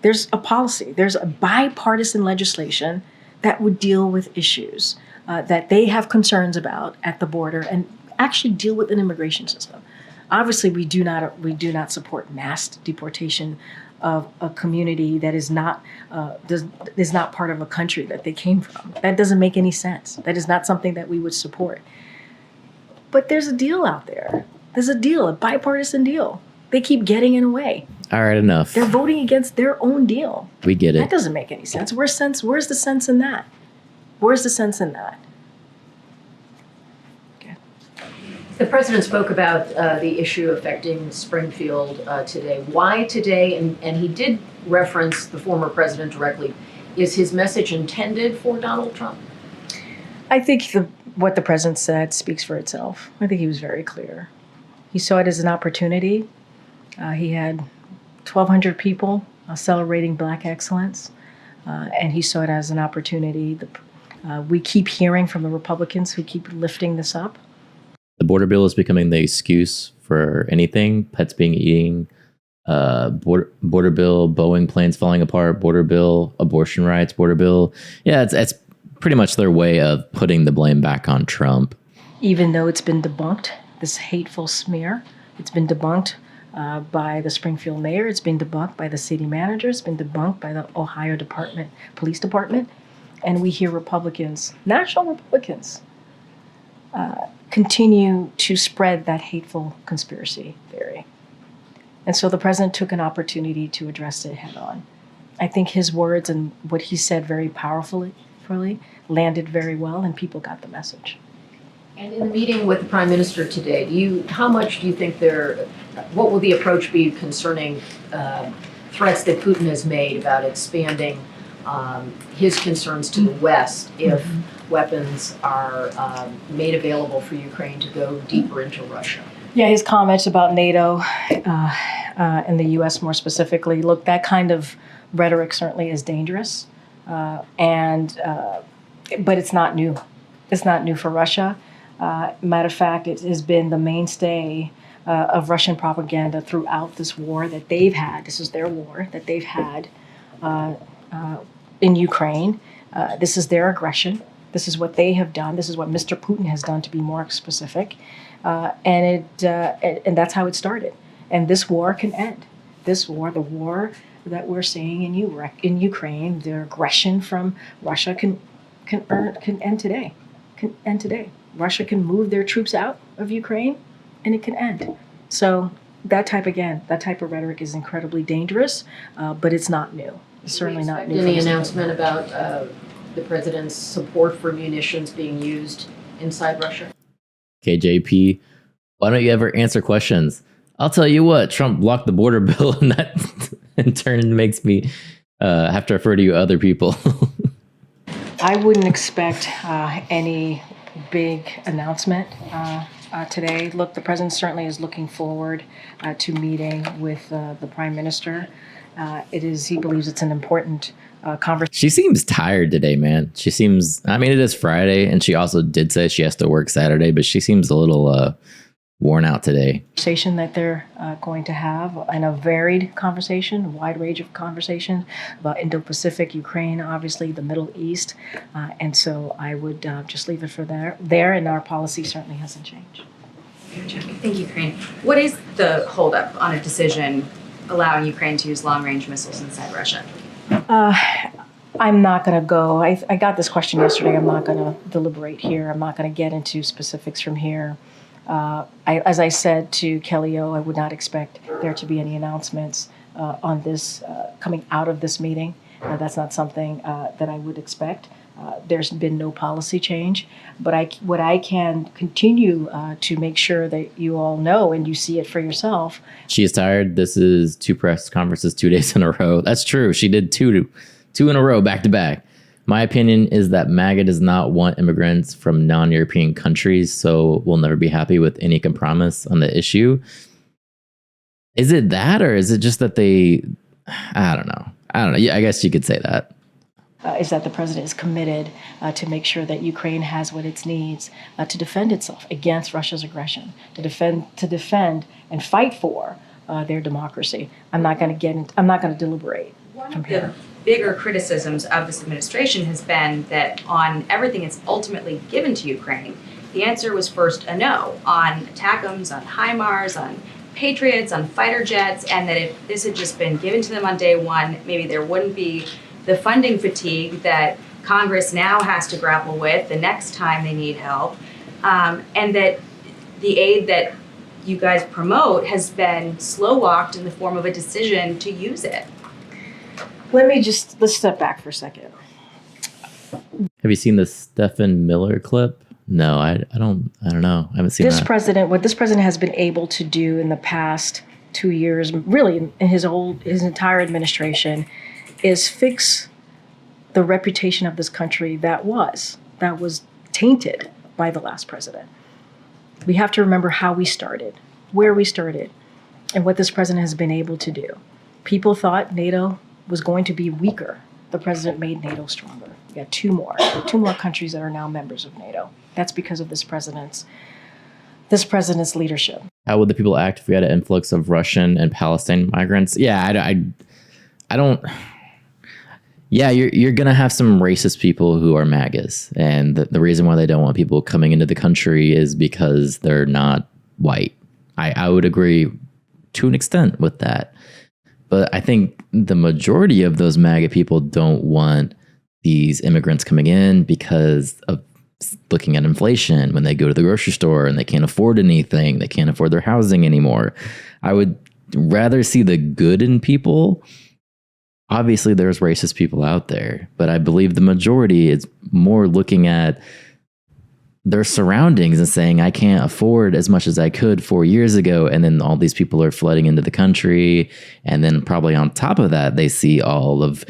There's a policy. There's a bipartisan legislation that would deal with issues that they have concerns about at the border and actually deal with an immigration system. Obviously, we do not support mass deportation of a community that is not part of a country that they came from. That doesn't make any sense. That is not something that we would support. But there's a deal out there. There's a deal, a bipartisan deal. They keep getting in the way. All right, enough. They're voting against their own deal. We get That it. doesn't make any sense. Where's the sense in that? Where's the sense in that? The president spoke about the issue affecting Springfield today. Why today? And he did reference the former president directly. Is his message intended for Donald Trump? I think what the president said speaks for itself. I think he was very clear. He saw it as an opportunity. He had 1,200 people celebrating Black excellence, and he saw it as an opportunity. We keep hearing from the Republicans who keep lifting this up. The border bill is becoming the excuse for anything. Pets being eaten, border bill, Boeing planes falling apart, border bill, abortion rights, border bill. Yeah, it's pretty much their way of putting the blame back on Trump. Even though it's been debunked, this hateful smear, it's been debunked by the Springfield mayor, it's been debunked by the city manager, it's been debunked by the Ohio Police Department, and we hear Republicans, national Republicans, continue to spread that hateful conspiracy theory. And so the president took an opportunity to address it head on. I think his words and what he said very powerfully landed very well, and people got the message. And in the meeting with the prime minister today, how much do you think what will the approach be concerning threats that Putin has made about expanding his concerns to the West if weapons are made available for Ukraine to go deeper into Russia? Yeah, his comments about NATO and the U.S. more specifically. Look, that kind of rhetoric certainly is dangerous, but it's not new. It's not new for Russia. Matter of fact, it has been the mainstay of Russian propaganda throughout this war that they've had. This is their war that they've had in Ukraine. This is their aggression. This is what they have done. This is what Mr. Putin has done, to be more specific. And that's how it started. And this war can end. This war, the war that we're seeing in Ukraine, the aggression from Russia can end today. Can end today. Russia can move their troops out of Ukraine, and it can end. So that type of rhetoric is incredibly dangerous, but it's not new. It's certainly not new. Any announcement about the president's support for munitions being used inside Russia? KJP, why don't you ever answer questions? I'll tell you what, Trump blocked the border bill, and that in turn makes me have to refer to you other people. I wouldn't expect any big announcement today. Look, the president certainly is looking forward to meeting with the prime minister. He believes it's an important conversation. She seems tired today, man. It is Friday, and she also did say she has to work Saturday, but she seems a little worn out today. Conversation that they're going to have, and a varied conversation, a wide range of conversations about Indo-Pacific, Ukraine, obviously the Middle East, and so I would just leave it for there, and our policy certainly hasn't changed. Thank you, Karine. What is the holdup on a decision allowing Ukraine to use long-range missiles inside Russia? I'm not going to go. I got this question yesterday. I'm not going to deliberate here. I'm not going to get into specifics from here. As I said to Kelly O, I would not expect there to be any announcements on this coming out of this meeting. That's not something that I would expect. There's been no policy change, but what I can continue to make sure that you all know and you see it for yourself. She is tired. This is 2 press conferences 2 days in a row. That's true. She did two in a row, back to back. My opinion is that MAGA does not want immigrants from non-European countries, so we'll never be happy with any compromise on the issue. Is it that, or is it just that I don't know. Yeah, I guess you could say that. Is that the president is committed to make sure that Ukraine has what it needs to defend itself against Russia's aggression, to defend and fight for their democracy. I'm not going to deliberate from here. Bigger criticisms of this administration has been that on everything it's ultimately given to Ukraine, the answer was first a no on ATACMS, on HIMARS, on Patriots, on fighter jets, and that if this had just been given to them on day one, maybe there wouldn't be the funding fatigue that Congress now has to grapple with the next time they need help, and that the aid that you guys promote has been slow-walked in the form of a decision to use it. Let's step back for a second. Have you seen the Stephen Miller clip? No, I don't know. I haven't seen What this president has been able to do in the past 2 years, really in his entire administration, is fix the reputation of this country that was tainted by the last president. We have to remember how we started, where we started, and what this president has been able to do. People thought NATO was going to be weaker. The president made NATO stronger. We got two more countries that are now members of NATO. That's because of this president's leadership. How would the people act if we had an influx of Russian and Palestinian migrants? Yeah, I don't. Yeah, you're gonna have some racist people who are MAGAs, and the reason why they don't want people coming into the country is because they're not white. I would agree to an extent with that. But I think the majority of those MAGA people don't want these immigrants coming in because of looking at inflation when they go to the grocery store and they can't afford anything. They can't afford their housing anymore. I would rather see the good in people. Obviously, there's racist people out there, but I believe the majority is more looking at their surroundings and saying, I can't afford as much as I could 4 years ago. And then all these people are flooding into the country. And then probably on top of that, they see all of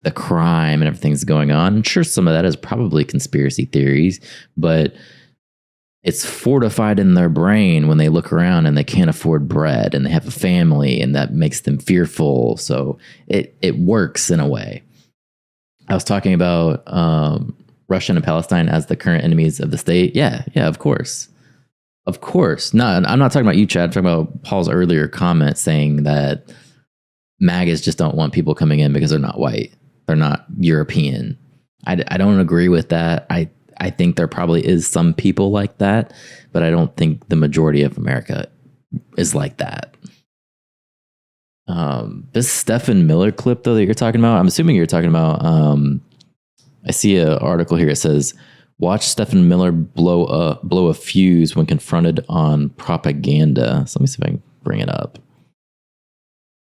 the crime and everything's going on. And sure, some of that is probably conspiracy theories, but it's fortified in their brain when they look around and they can't afford bread and they have a family, and that makes them fearful. So it works in a way. I was talking about Russia and Palestine as the current enemies of the state. Yeah, of course. Of course. No, I'm not talking about you, Chad. I'm talking about Paul's earlier comment saying that MAGAs just don't want people coming in because they're not white. They're not European. I don't agree with that. I think there probably is some people like that, but I don't think the majority of America is like that. This Stephen Miller clip, though, that you're talking about, I'm assuming you're talking about, I see an article here. It says, watch Stephen Miller blow a fuse when confronted on propaganda. So let me see if I can bring it up.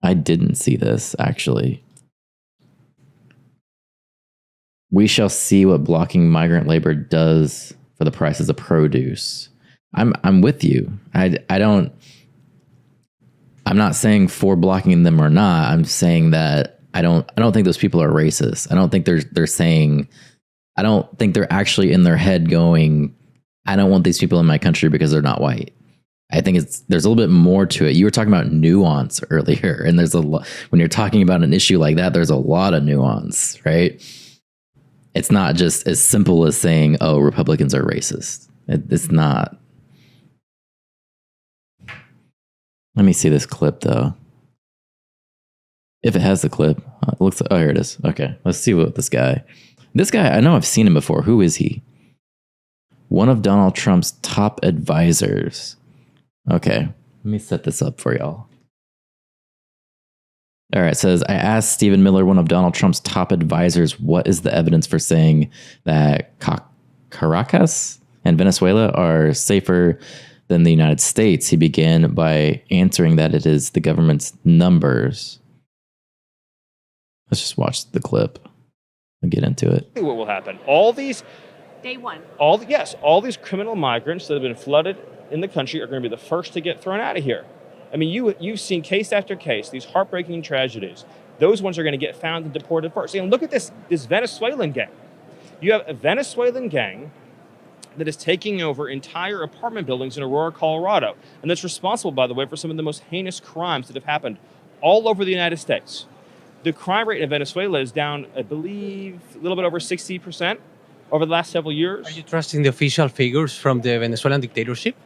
I didn't see this, actually. We shall see what blocking migrant labor does for the prices of produce. I'm with you. I'm not saying for blocking them or not. I'm saying that I don't think those people are racist. I don't think they're saying, I don't think they're actually in their head going, I don't want these people in my country because they're not white. I think there's a little bit more to it. You were talking about nuance earlier, and there's a lot, when you're talking about an issue like that, there's a lot of nuance, right? It's not just as simple as saying, oh, Republicans are racist. It's not. Let me see this clip, though. If it has the clip. It looks like, oh, here it is. Okay, let's see what this guy, I know I've seen him before. Who is he? One of Donald Trump's top advisors. Okay, let me set this up for y'all. All right, it says, I asked Stephen Miller, one of Donald Trump's top advisors, what is the evidence for saying that Caracas and Venezuela are safer than the United States? He began by answering that it is the government's numbers. Let's just watch the clip. We'll get into it. What will happen? All these Day one. all these criminal migrants that have been flooded in the country are going to be the first to get thrown out of here. I mean, you've seen case after case, these heartbreaking tragedies. Those ones are going to get found and deported first. And look at this Venezuelan gang. You have a Venezuelan gang that is taking over entire apartment buildings in Aurora, Colorado. And that's responsible, by the way, for some of the most heinous crimes that have happened all over the United States. The crime rate in Venezuela is down, I believe, a little bit over 60% over the last several years. Are you trusting the official figures from the Venezuelan dictatorship?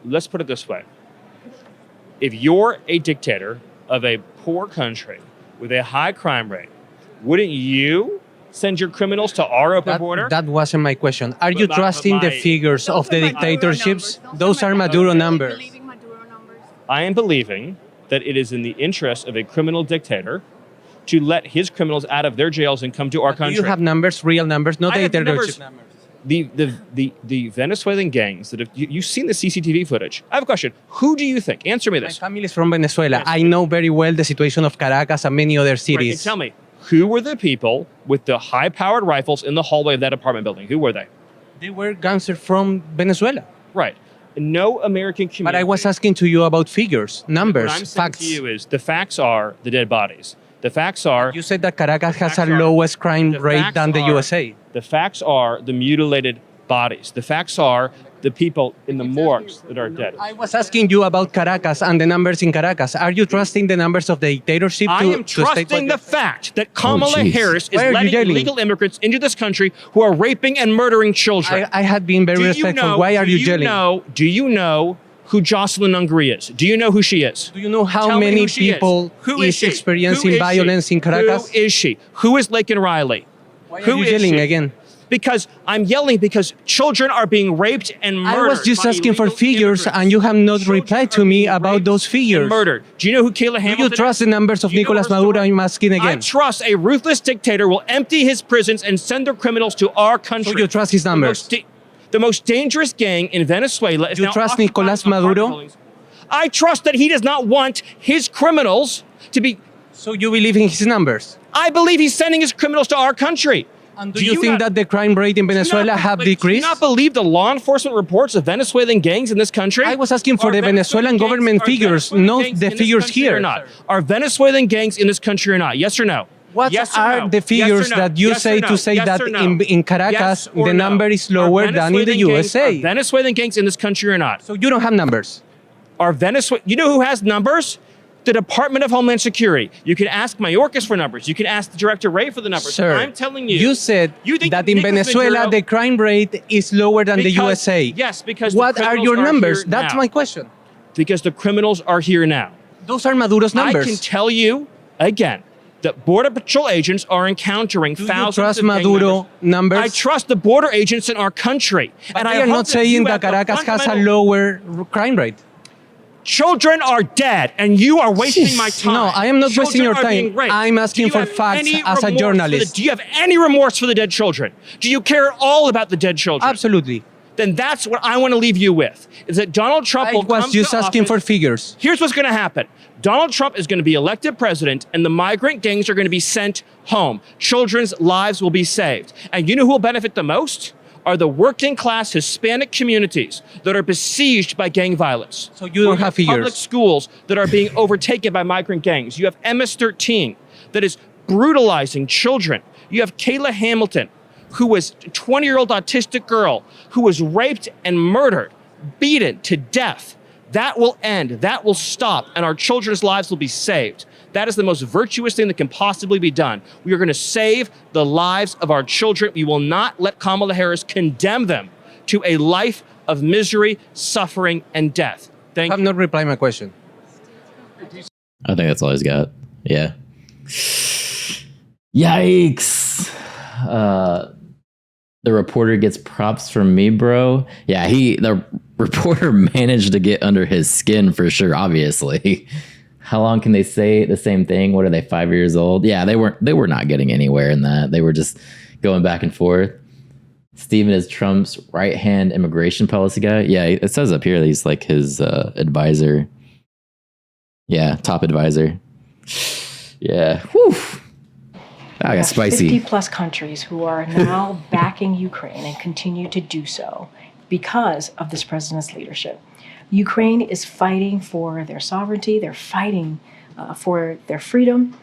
Let's put it this way. If you're a dictator of a poor country with a high crime rate, wouldn't you send your criminals to our open border? That wasn't my question. Are you trusting the figures of the dictatorships? Those are Maduro numbers. I am believing that it is in the interest of a criminal dictator to let his criminals out of their jails and come to our country. Do you have numbers, real numbers, not I have dictatorship numbers. numbers? The Venezuelan gangs that have, you've seen the CCTV footage. I have a question. Who do you think? Answer me My this. family is from Venezuela. I know very well the situation of Caracas and many other Right, cities. and tell me, who were the people with the high-powered rifles in the hallway of that apartment building? Who were they? They were gangsters from Venezuela. Right. No American community. But I was asking to you about figures, numbers, What I'm saying facts. to you is the facts are the dead bodies. The facts are You said that Caracas has a facts are- lowest crime the rate facts than the are- USA. the facts are the mutilated bodies. The facts are the people in the morgues that are dead. I was asking you about Caracas and the numbers in Caracas. Are you trusting the numbers of the dictatorship I to am state what trusting the you're saying? fact that Kamala jeez. Harris is Why are you letting yelling? illegal immigrants into this country who are raping and murdering children. I had been very respectful. Why are you yelling? Do you know who Jocelyn Ungary is? Do you know who she is? Do you know how Tell me many who she is. people Who is she? experiencing Who is she? violence in Caracas? Who is she? Who is Laken Riley? Why are Who you is yelling she? again? Because I'm yelling because children are being raped and murdered. I was just by asking for illegal figures immigrants. and you have not Children replied are to me being about raped those and figures. murdered. Do you know who Kayla Do Hamilton you trust the numbers of Do you know Nicolas her Maduro? story? I'm asking I again. trust a ruthless dictator will empty his prisons and send their criminals to our country. So you trust his numbers? The most dangerous gang in Venezuela is You now trust occupying Nicolas apartment Maduro? buildings. I trust that he does not want his criminals to be. So you believe in his numbers? I believe he's sending his criminals to our country. And do you think not- that the crime rate in Venezuela have Do you decreased? not believe the law enforcement reports of Venezuelan gangs in this country? I was asking for Are the Venezuelan gangs- government are figures, Venezuelan not gangs the in this figures country here. Or not? Are Venezuelan gangs in this country or not? Yes or no? What Yes or are no? the figures Yes or no? that you Yes or say no? to say Yes that or no? in Caracas Yes or the no? number is Are lower than in the Venezuelan gangs- USA? Are Venezuelan gangs in this country or not? So you don't have numbers. Are Venezuela? You know who has numbers? The Department of Homeland Security. You can ask Mayorkas for numbers. You can ask Director Ray for the numbers. Sir, I'm telling you. you said You think that in Nicolas Venezuela Maduro- the crime rate is lower than the Because- USA. Yes, because the What are criminals your numbers? here That's now. my question. Because the criminals are here now. Those are Maduro's numbers. I can tell you again that Border Patrol agents are encountering Do you thousands trust of gang Maduro members. numbers? I trust the border agents in our country. But I they are hope not that saying you that have the Caracas has a fundamental- lower crime rate. Children are dead, and you are wasting my time. No, I am not Children wasting your are being time. raped. I'm asking Do you for have facts any as a remorse for the- journalist. Do you have any remorse for the dead children? Do you care at all about the dead children? Absolutely. Then that's what I want to leave you with, is that Donald Trump I will come was just to asking for office. figures. Here's what's going to happen. Donald Trump is going to be elected president, and the migrant gangs are going to be sent home. Children's lives will be saved. And you know who will benefit the most? Are the working class Hispanic communities that are besieged by gang violence. So you don't have Public figures. schools that are being overtaken by migrant gangs. You have MS-13 that is brutalizing children. You have Kayla Hamilton, who was a 20-year-old autistic girl who was raped and murdered, beaten to death. That will end. That will stop, and our children's lives will be saved. That is the most virtuous thing that can possibly be done. We are going to save the lives of our children. We will not let Kamala Harris condemn them to a life of misery, suffering, and death. Thank I have you. not replied my question. I think that's all he's got. Yeah. Yikes. The reporter gets props from me, bro. Yeah, the reporter managed to get under his skin for sure, obviously. How long can they say the same thing? What are they, 5 years old? Yeah, they were not getting anywhere in that. They were just going back and forth. Stephen is Trump's right-hand immigration policy guy. Yeah, it says up here that he's like his advisor. Yeah, top advisor. Yeah. Whew. I got spicy. 50 plus countries who are now backing Ukraine and continue to do so because of this president's leadership. Ukraine is fighting for their sovereignty, they're fighting for their freedom,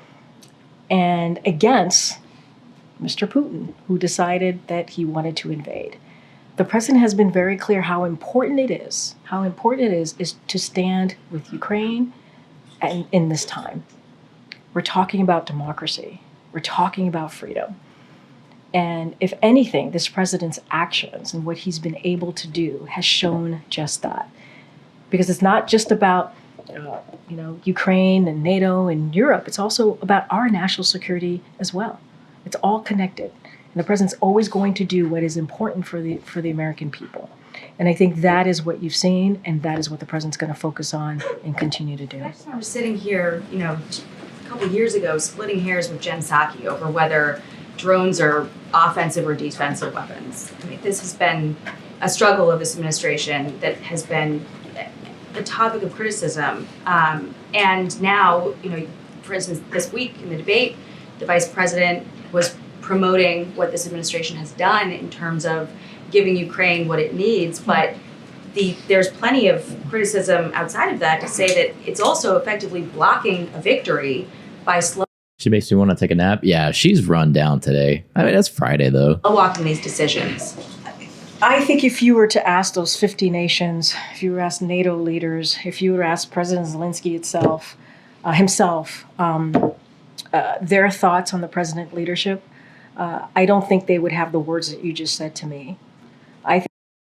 and against Mr. Putin, who decided that he wanted to invade. The president has been very clear how important it is to stand with Ukraine and in this time. We're talking about democracy. We're talking about freedom. And if anything, this president's actions and what he's been able to do has shown just that. Because it's not just about Ukraine and NATO and Europe. It's also about our national security as well. It's all connected. And the president's always going to do what is important for the American people. And I think that is what you've seen, and that is what the president's going to focus on and continue to do. I just remember sitting here, a couple years ago, splitting hairs with Jen Psaki over whether drones are offensive or defensive weapons. I mean, this has been a struggle of this administration that has been the topic of criticism. And now, for instance, this week in the debate, the vice president was promoting what this administration has done in terms of giving Ukraine what it needs, but there's plenty of criticism outside of that to say that it's also effectively blocking a victory by She makes me want to take a nap. Yeah, she's run down today. I mean, it's Friday, though. walking these decisions. I think if you were to ask those 50 nations, if you were to ask NATO leaders, if you were to ask President Zelensky himself, their thoughts on the president leadership, I don't think they would have the words that you just said to me.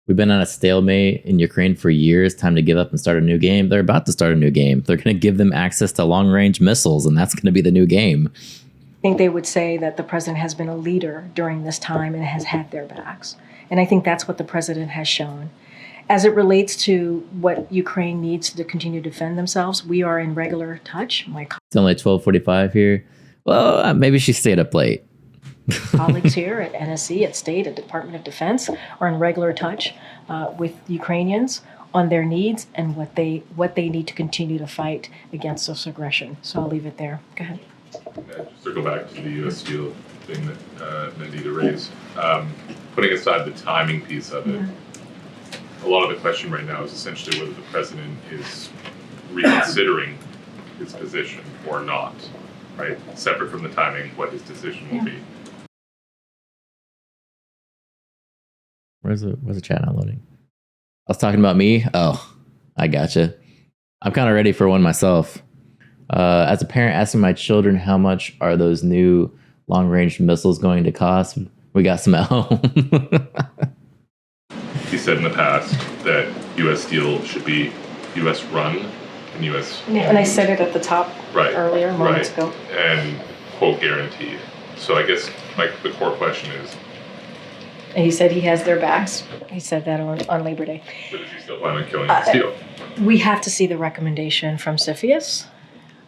We've been on a stalemate in Ukraine for years. Time to give up and start a new game. They're about to start a new game. They're going to give them access to long-range missiles, and that's going to be the new game. I think they would say that the president has been a leader during this time and has had their backs. And I think that's what the president has shown. As it relates to what Ukraine needs to continue to defend themselves, we are in regular touch. My It's only 12:45 here. Well, maybe she stayed up late. colleagues here at NSC, at State, at Department of Defense are in regular touch with Ukrainians on their needs and what they need to continue to fight against this aggression. So I'll leave it there. Go ahead. Just circle back to the U.S. Steel thing that Nandita raised. Putting aside the timing piece of it, a lot of the question right now is essentially whether the president is reconsidering his position or not, right? Separate from the timing, what his decision will be. Where's the chat not loading? I was talking about me. Oh, I gotcha. I'm kind of ready for one myself. As a parent asking my children how much are those new long-range missiles going to cost, we got some at home. He said in the past that U.S. Steel should be U.S. run and U.S. And I said it at the top right, earlier, moments ago. And quote guaranteed. So I guess the core question is, And he said he has their backs. He said that on Labor Day. but is he still planning on killing Steel? We have to see the recommendation from CFIUS.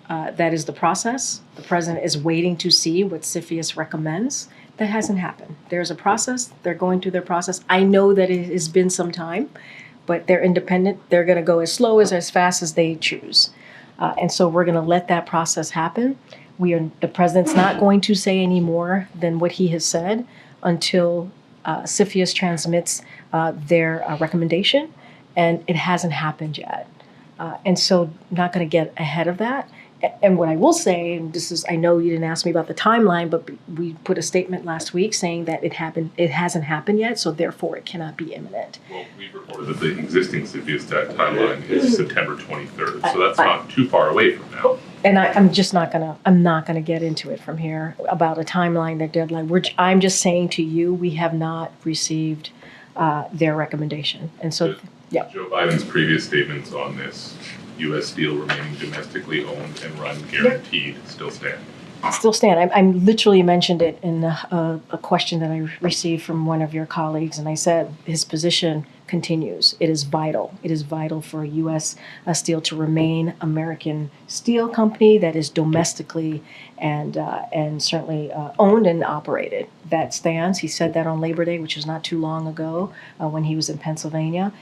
That is the process. The president is waiting to see what CFIUS recommends. That hasn't happened. There's a process. They're going through their process. I know that it has been some time, but they're independent. They're going to go as slow as fast as they choose. And so we're going to let that process happen. The president's not going to say any more than what he has said until CFIUS transmits their recommendation, and it hasn't happened yet. And so not going to get ahead of that. And what I will say, and I know you didn't ask me about the timeline, but we put a statement last week saying that it hasn't happened yet, so therefore it cannot be imminent. Well, we've reported that the existing CFIUS timeline is September 23rd, so that's not too far away from now. And I'm not gonna get into it from here about a timeline, their deadline. I'm just saying to you, we have not received their recommendation, and so yeah. Joe Biden's previous statements on this, U.S. Steel remaining domestically owned and run guaranteed, still stand. Still stand. I literally mentioned it in a question that I received from one of your colleagues, and I said his position continues. It is vital. It is vital for U.S. Steel to remain American steel company that is domestically and certainly owned and operated. That stands. He said that on Labor Day, which was not too long ago when he was in Pennsylvania.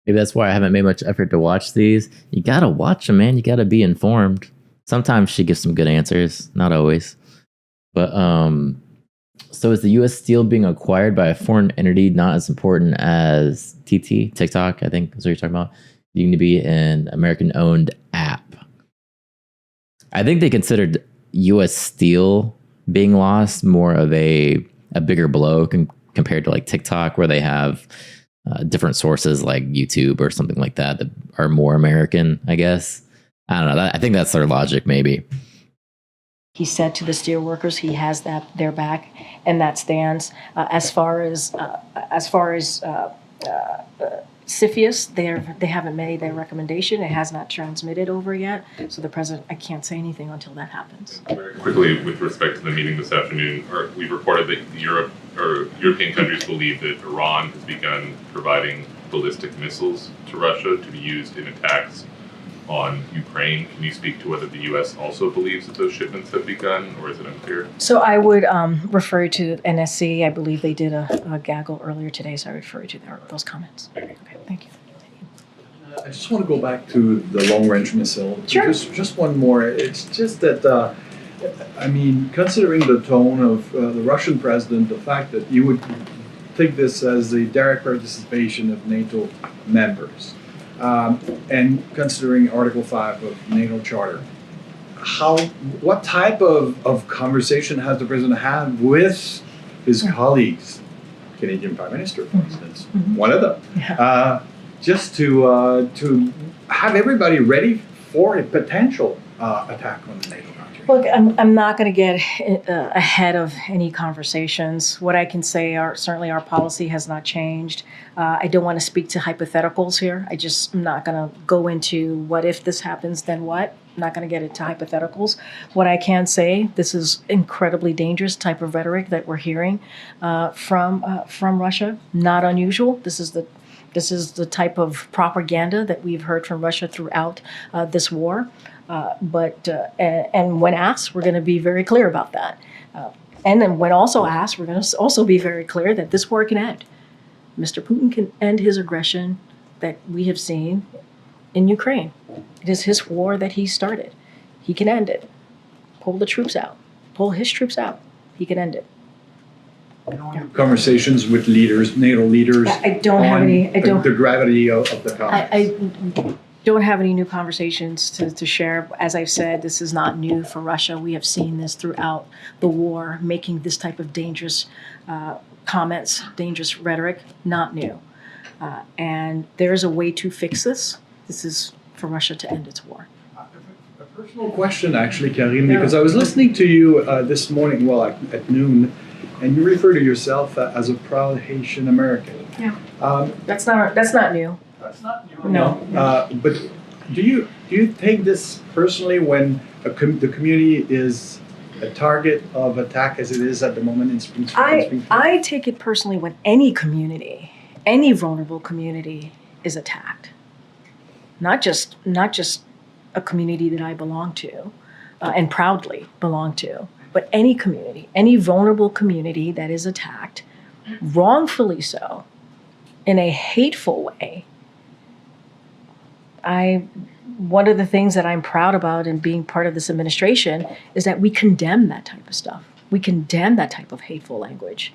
Maybe that's why I haven't made much effort to watch these. You got to watch them, man. You got to be informed. Sometimes she gives some good answers, not always. But so is the U.S. Steel being acquired by a foreign entity not as important as TikTok, I think is what you're talking about? You need to be an American-owned app. I think they considered U.S. Steel being lost more of a bigger blow compared to like TikTok, where they have different sources like YouTube or something like that are more American, I guess. I don't know. I think that's their logic, maybe. He said to the steel workers he has their back, and that stands. As far as CFIUS, they haven't made their recommendation. It has not transmitted over yet. So the president, I can't say anything until that happens. Very quickly, with respect to the meeting this afternoon, we've reported that European countries believe that Iran has begun providing ballistic missiles to Russia to be used in attacks on Ukraine. Can you speak to whether the U.S. also believes that those shipments have begun, or is it unclear? So I would refer to NSC. I believe they did a gaggle earlier today, so I refer to those comments. Okay, thank you. I just want to go back to the long-range missile. Sure. Just one more. It's just that, I mean, considering the tone of the Russian president, the fact that you would take this as a direct participation of NATO members, and considering Article 5 of NATO Charter, what type of conversation has the president had with his colleagues, Canadian Prime Minister, for instance, one of them, just to have everybody ready for a potential attack on the NATO country? Look, I'm not going to get ahead of any conversations. What I can say are certainly our policy has not changed. I don't want to speak to hypotheticals here. I'm not going to go into what if this happens, then what. I'm not going to get into hypotheticals. What I can say, this is incredibly dangerous type of rhetoric that we're hearing from Russia. Not unusual. This is the type of propaganda that we've heard from Russia throughout this war. And when asked, we're going to be very clear about that. And then when also asked, we're going to also be very clear that this war can end. Mr. Putin can end his aggression that we have seen in Ukraine. It is his war that he started. He can end it. Pull the troops out. Pull his troops out. He can end it. Conversations with leaders, NATO leaders. I don't have any. The gravity of the conflict. I don't have any new conversations to share. As I've said, this is not new for Russia. We have seen this throughout the war, making this type of dangerous comments, dangerous rhetoric, not new. And there's a way to fix this. This is for Russia to end its war. A personal question, actually, Karine, because I was listening to you this morning, at noon, and you refer to yourself as a proud Haitian American. Yeah. That's not new. That's not new. No. But do you take this personally when the community is a target of attack as it is at the moment in Springfield? I take it personally when any community, any vulnerable community is attacked. Not just a community that I belong to and proudly belong to, but any community, any vulnerable community that is attacked, wrongfully so, in a hateful way. One of the things that I'm proud about in being part of this administration is that we condemn that type of stuff. We condemn that type of hateful language.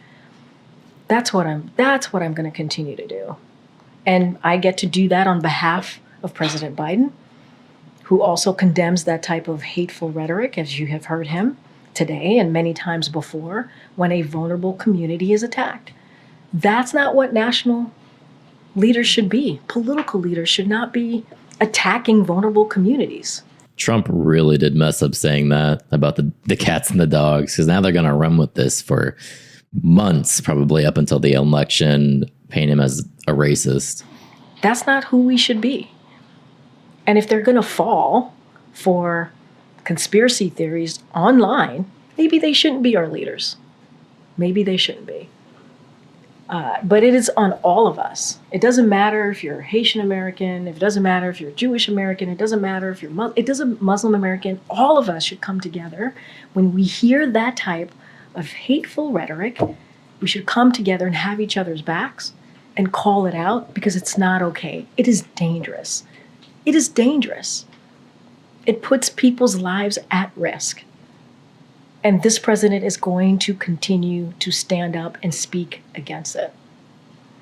That's what I'm going to continue to do. And I get to do that on behalf of President Biden, who also condemns that type of hateful rhetoric, as you have heard him today and many times before, when a vulnerable community is attacked. That's not what national leaders should be. Political leaders should not be attacking vulnerable communities. Trump really did mess up saying that about the cats and the dogs, because now they're going to run with this for months, probably up until the election, paint him as a racist. That's not who we should be. And if they're going to fall for conspiracy theories online, maybe they shouldn't be our leaders. Maybe they shouldn't be. But it is on all of us. It doesn't matter if you're Haitian American, it doesn't matter if you're Jewish American, it doesn't matter if you're Muslim American. All of us should come together. When we hear that type of hateful rhetoric, we should come together and have each other's backs and call it out, because it's not okay. It is dangerous. It is dangerous. It puts people's lives at risk. And this president is going to continue to stand up and speak against it.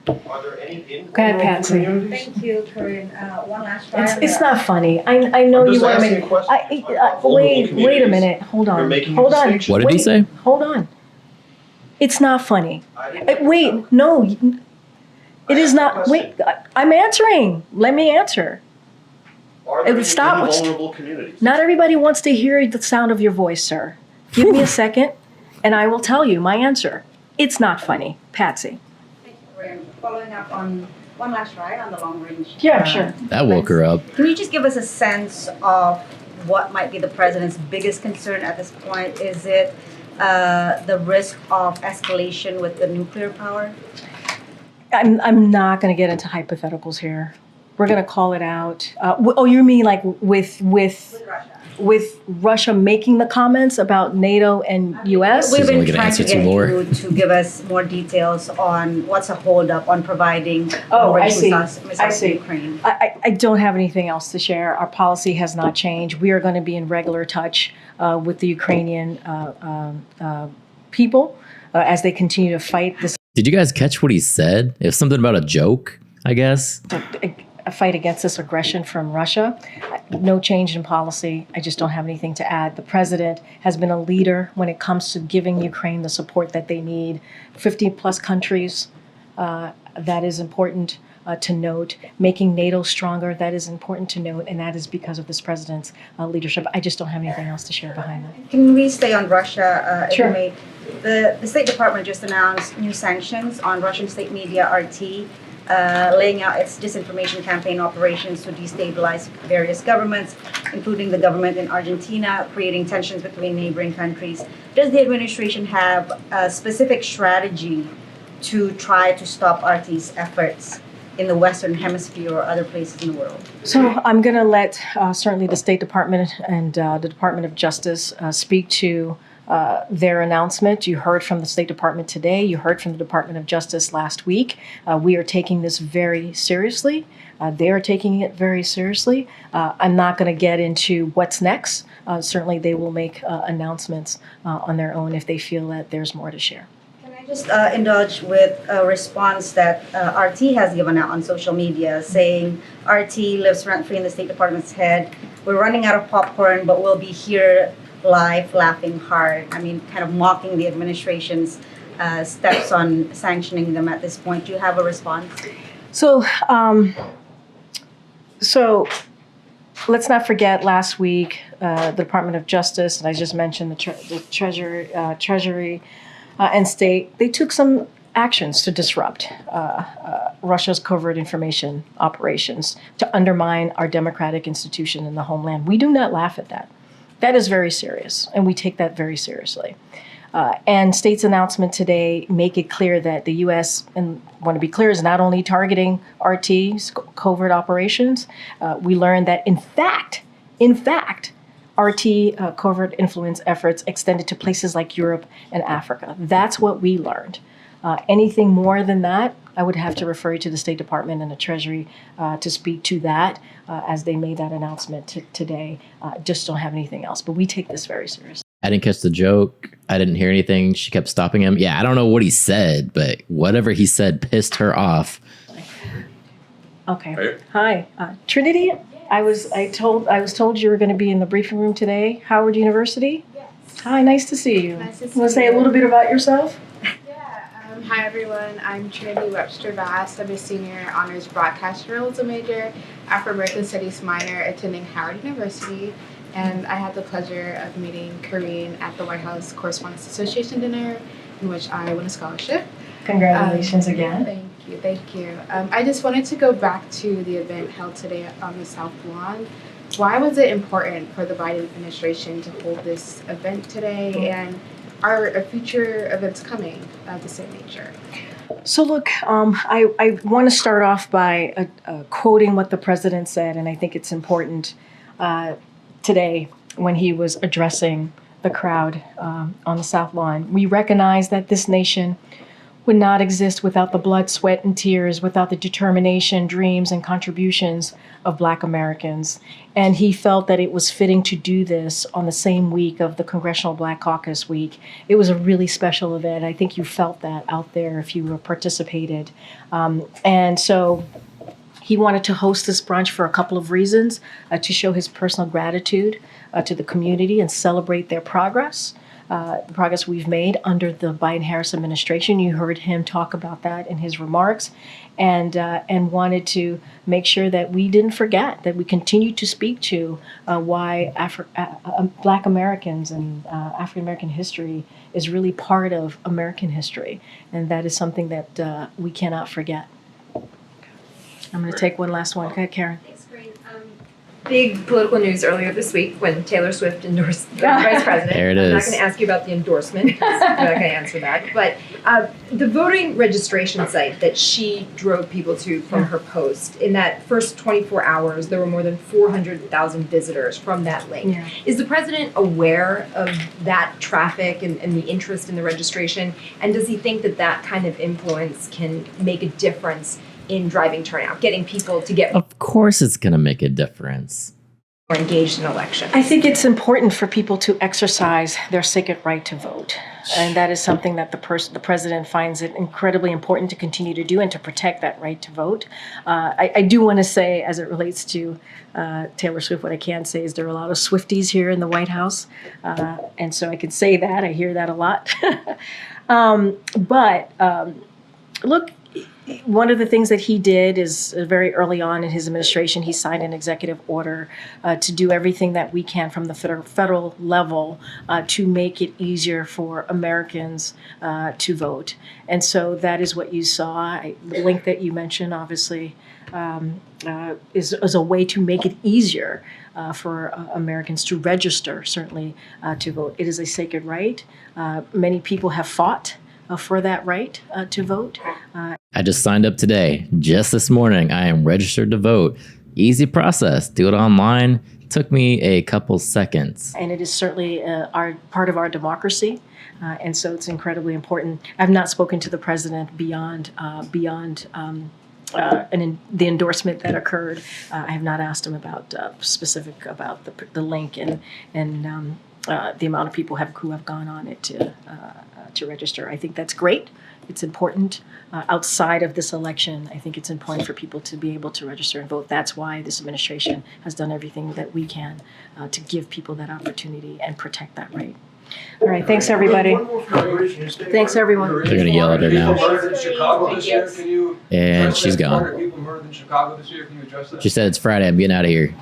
Are there any Go ahead, Patsy. Thank you, Karine. One last try. It's not funny. I know I'm you just want to asking make. a question. Wait a communities. minute. Hold on. You're making a Hold on. distinction. What did he Wait, say? Hold on. It's not funny. I didn't say Wait, that. no. It I is asked not. a Wait, question. I'm answering. Let me answer. Are there any Stop. vulnerable communities? Not everybody wants to hear the sound of your voice, sir. Give me a second, and I will tell you my answer. It's not funny, Patsy. Thank you, Karine. Following up on one last try on the long range. Yeah, sure. That woke her up. Can you just give us a sense of what might be the president's biggest concern at this point? Is it the risk of escalation with the nuclear power? I'm not going to get into hypotheticals here. We're going to call it out. You mean like with Russia making the comments about NATO and U.S.? We've She's only been gonna trying to answer get two more. you to give us more details on what's a holdup on providing Oh, I see. missiles I to see. Ukraine. I don't have anything else to share. Our policy has not changed. We are going to be in regular touch with the Ukrainian people as they continue to fight this Did you guys catch what he said? It was something about a joke, I guess. a fight against this aggression from Russia. No change in policy. I just don't have anything to add. The president has been a leader when it comes to giving Ukraine the support that they need. 50 plus countries, that is important to note. Making NATO stronger, that is important to note, and that is because of this president's leadership. I just don't have anything else to share behind that. Can we stay on Russia, if Sure. you may? The State Department just announced new sanctions on Russian state media RT, laying out its disinformation campaign operations to destabilize various governments, including the government in Argentina, creating tensions between neighboring countries. Does the administration have a specific strategy to try to stop RT's efforts in the Western Hemisphere or other places in the world? So I'm going to let certainly the State Department and the Department of Justice speak to their announcement. You heard from the State Department today. You heard from the Department of Justice last week. We are taking this very seriously. They are taking it very seriously. I'm not going to get into what's next. Certainly they will make announcements on their own if they feel that there's more to share. Can I just indulge with a response that RT has given out on social media, saying RT lives rent-free in the State Department's head. We're running out of popcorn, but we'll be here live, laughing hard. I mean, kind of mocking the administration's steps on sanctioning them at this point. Do you have a response? So let's not forget last week, the Department of Justice, and I just mentioned the Treasury and State, they took some actions to disrupt Russia's covert information operations, to undermine our democratic institution in the homeland. We do not laugh at that. That is very serious, and we take that very seriously. And State's announcement today make it clear that the U.S., and want to be clear, is not only targeting RT's covert operations. We learned that, in fact, RT covert influence efforts extended to places like Europe and Africa. That's what we learned. Anything more than that, I would have to refer you to the State Department and the Treasury to speak to that as they made that announcement today. Just don't have anything else, but we take this very seriously. I didn't catch the joke. I didn't hear anything. She kept stopping him. Yeah, I don't know what he said, but whatever he said pissed her off. Okay. Hi, Trinity. I was told you were going to be in the briefing room today. Howard University. Yes. Hi, nice to see you. Nice to see Want to say a you. little bit about yourself? Hi everyone, I'm Trinity Webster Bass. I'm a senior honors broadcast journalism major, Afro-American Studies minor, attending Howard University. And I had the pleasure of meeting Karine at the White House Correspondents Association dinner, in which I won a scholarship. Congratulations again. Thank you. I just wanted to go back to the event held today on the South Lawn. Why was it important for the Biden administration to hold this event today, and are future events coming of the same nature? So look, I want to start off by quoting what the president said, and I think it's important today when he was addressing the crowd on the South Lawn. We recognize that this nation would not exist without the blood, sweat, and tears, without the determination, dreams, and contributions of Black Americans. And he felt that it was fitting to do this on the same week of the Congressional Black Caucus Week. It was a really special event. I think you felt that out there if you participated. And so he wanted to host this brunch for a couple of reasons, to show his personal gratitude to the community and celebrate their progress. The progress we've made under the Biden-Harris administration. You heard him talk about that in his remarks, and wanted to make sure that we didn't forget, that we continue to speak to why Black Americans and African American history is really part of American history, and that is something that we cannot forget. I'm going to take one last one. Okay, Karen. Big political news earlier this week when Taylor Swift endorsed the vice president. There it I'm not is. going to ask you about the endorsement because I'm not going to answer that. But the voting registration site that she drove people to from her post, in that first 24 hours, there were more than 400,000 visitors from that link. Yeah. Is the president aware of that traffic and the interest in the registration? And does he think that that kind of influence can make a difference in driving turnout, getting people to get Of course it's going to make a difference. more engaged in elections? I think it's important for people to exercise their sacred right to vote. And that is something that the president finds it incredibly important to continue to do and to protect that right to vote. I do want to say, as it relates to Taylor Swift, what I can say is there are a lot of Swifties here in the White House. And so I can say that. I hear that a lot. Look, one of the things that he did is very early on in his administration, he signed an executive order to do everything that we can from the federal level to make it easier for Americans to vote. And so that is what you saw. The link that you mentioned, obviously, is a way to make it easier for Americans to register, certainly to vote. It is a sacred right. Many people have fought for that right to vote. I just signed up today. Just this morning, I am registered to vote. Easy process. Do it online. Took me a couple seconds. And it is certainly part of our democracy. And so it's incredibly important. I've not spoken to the president beyond the endorsement that occurred. I have not asked him about specific about the link and the amount of people who have gone on it to register. I think that's great. It's important. Outside of this election, I think it's important for people to be able to register and vote. That's why this administration has done everything that we can to give people that opportunity and protect that right. All right, thanks everybody. Thanks everyone. They're going to yell at her now. And she's gone. She said it's Friday. I'm getting out of here.